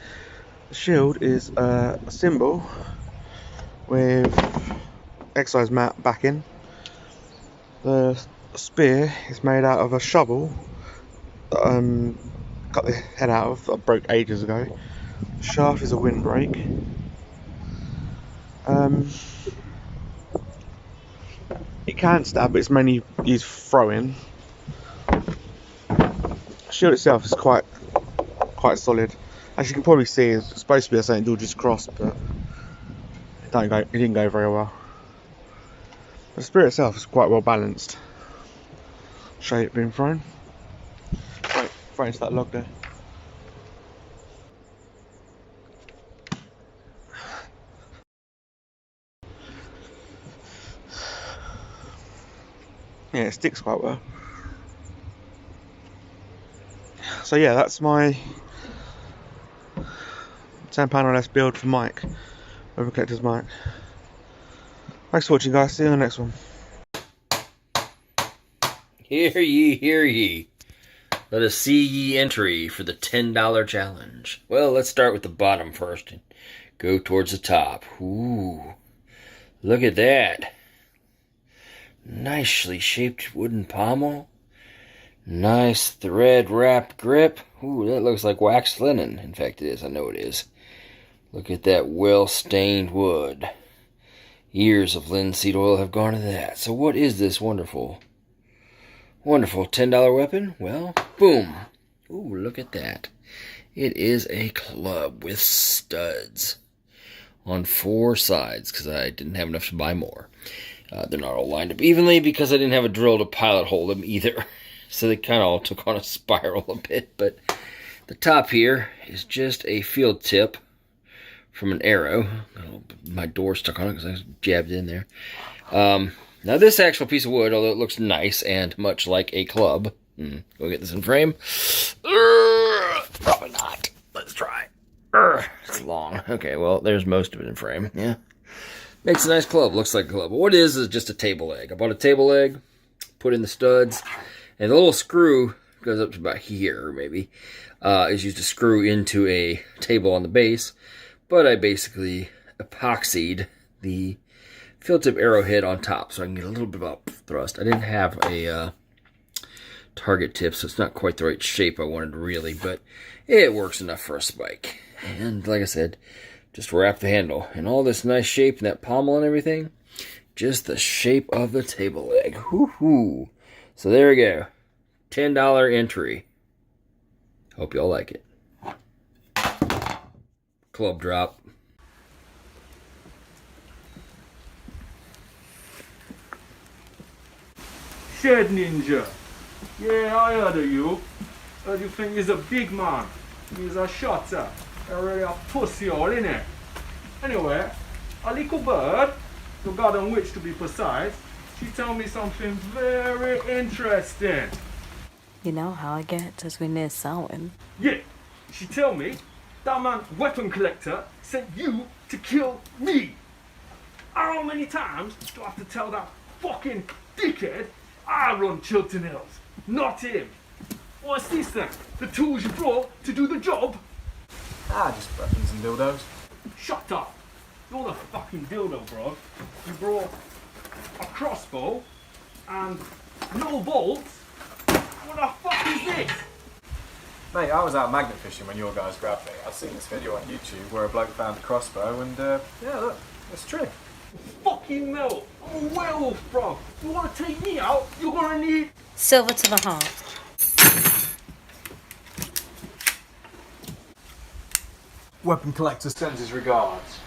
The shield is a symbol with exercise mat backing. The spear is made out of a shovel that got the head out of, that broke ages ago. The shaft is a windbreak. It can stab, but it's mainly used for throwing. The shield itself is quite solid. As you can probably see, it's supposed to be a St. George's cross, but it didn't go very well. The spear itself is quite well balanced. Show you it being thrown. Right, throw into that log there. Yeah, it sticks quite well. So yeah, that's my £10 or less build for Mike, WeaponCollector's Mike. Thanks for watching, guys. See you in the next one. Hear ye, hear ye. Let us see ye entry for the $10 challenge. Well, let's start with the bottom first and go towards the top. Ooh, look at that. Nicely shaped wooden pommel. Nice thread wrapped grip. Ooh, that looks like waxed linen. In fact, it is. I know it is. Look at that well stained wood. Years of linseed oil have gone into that. So what is this wonderful $10 weapon? Well, boom. Ooh, look at that. It is a club with studs on 4 sides because I didn't have enough to buy more. They're not all lined up evenly because I didn't have a drill to pilot hole them either. So they kind of all took on a spiral a bit. But the top here is just a field tip from an arrow. My door stuck on it because I jabbed it in there. Now this actual piece of wood, although it looks nice and much like a club. Go get this in frame. Probably not. Let's try. It's long. Okay, well, there's most of it in frame. Yeah. Makes a nice club. Looks like a club. But what it is just a table leg. I bought a table leg, put in the studs, and the little screw goes up to about here, maybe, is used to screw into a table on the base. But I basically epoxied the field tip arrowhead on top so I can get a little bit of up thrust. I didn't have a target tip, so it's not quite the right shape I wanted really, but it works enough for a spike. And like I said, just wrap the handle. And all this nice shape and that pommel and everything, just the shape of the table leg. Woohoo! So there we go. $10 entry. Hope y'all like it. Club drop. Shed Ninja. Yeah, I heard of you. Heard you think he's a big man. He's a shotter. Already a pussy all in it. Anyway, a little bird, the garden witch to be precise, she told me something very interesting. You know how I get as we near Samhain. Yeah, she tell me that man WeaponCollector sent you to kill me. How many times do I have to tell that fucking dickhead I run Chilton Hills, not him? What's this then? The tools you brought to do the job? Just weapons and dildos. Shut up! You're the fucking dildo, bro. You brought a crossbow and no bolts? What the fuck is this? Mate, I was out magnet fishing when your guys grabbed me. I've seen this video on YouTube where a bloke found a crossbow and yeah, look, it's true. Fucking melt! I'm a werewolf, bro. You want to take me out? You're gonna need... Silver to the heart. Weapon Collector sends his regards.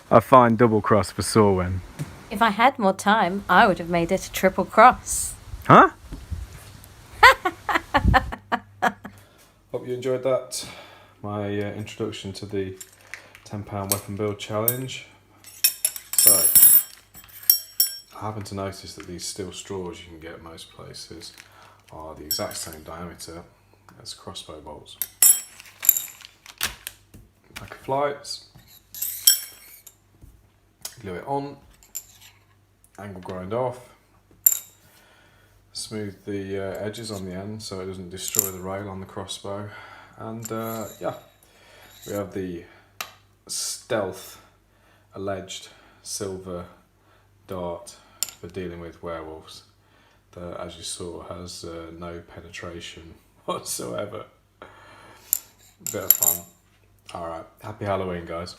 A fine double cross for Sorwin. If I had more time, I would have made it a triple cross. Huh? Hope you enjoyed that. My introduction to the £10 weapon build challenge. So, I happen to notice that these steel straws you can get at most places are the exact same diameter as crossbow bolts. Pack of flights, glue it on, angle grind off, smooth the edges on the end so it doesn't destroy the rail on the crossbow, and yeah, we have the stealth alleged silver dart for dealing with werewolves that, as you saw, has no penetration whatsoever. Bit of fun. Alright, happy Halloween, guys.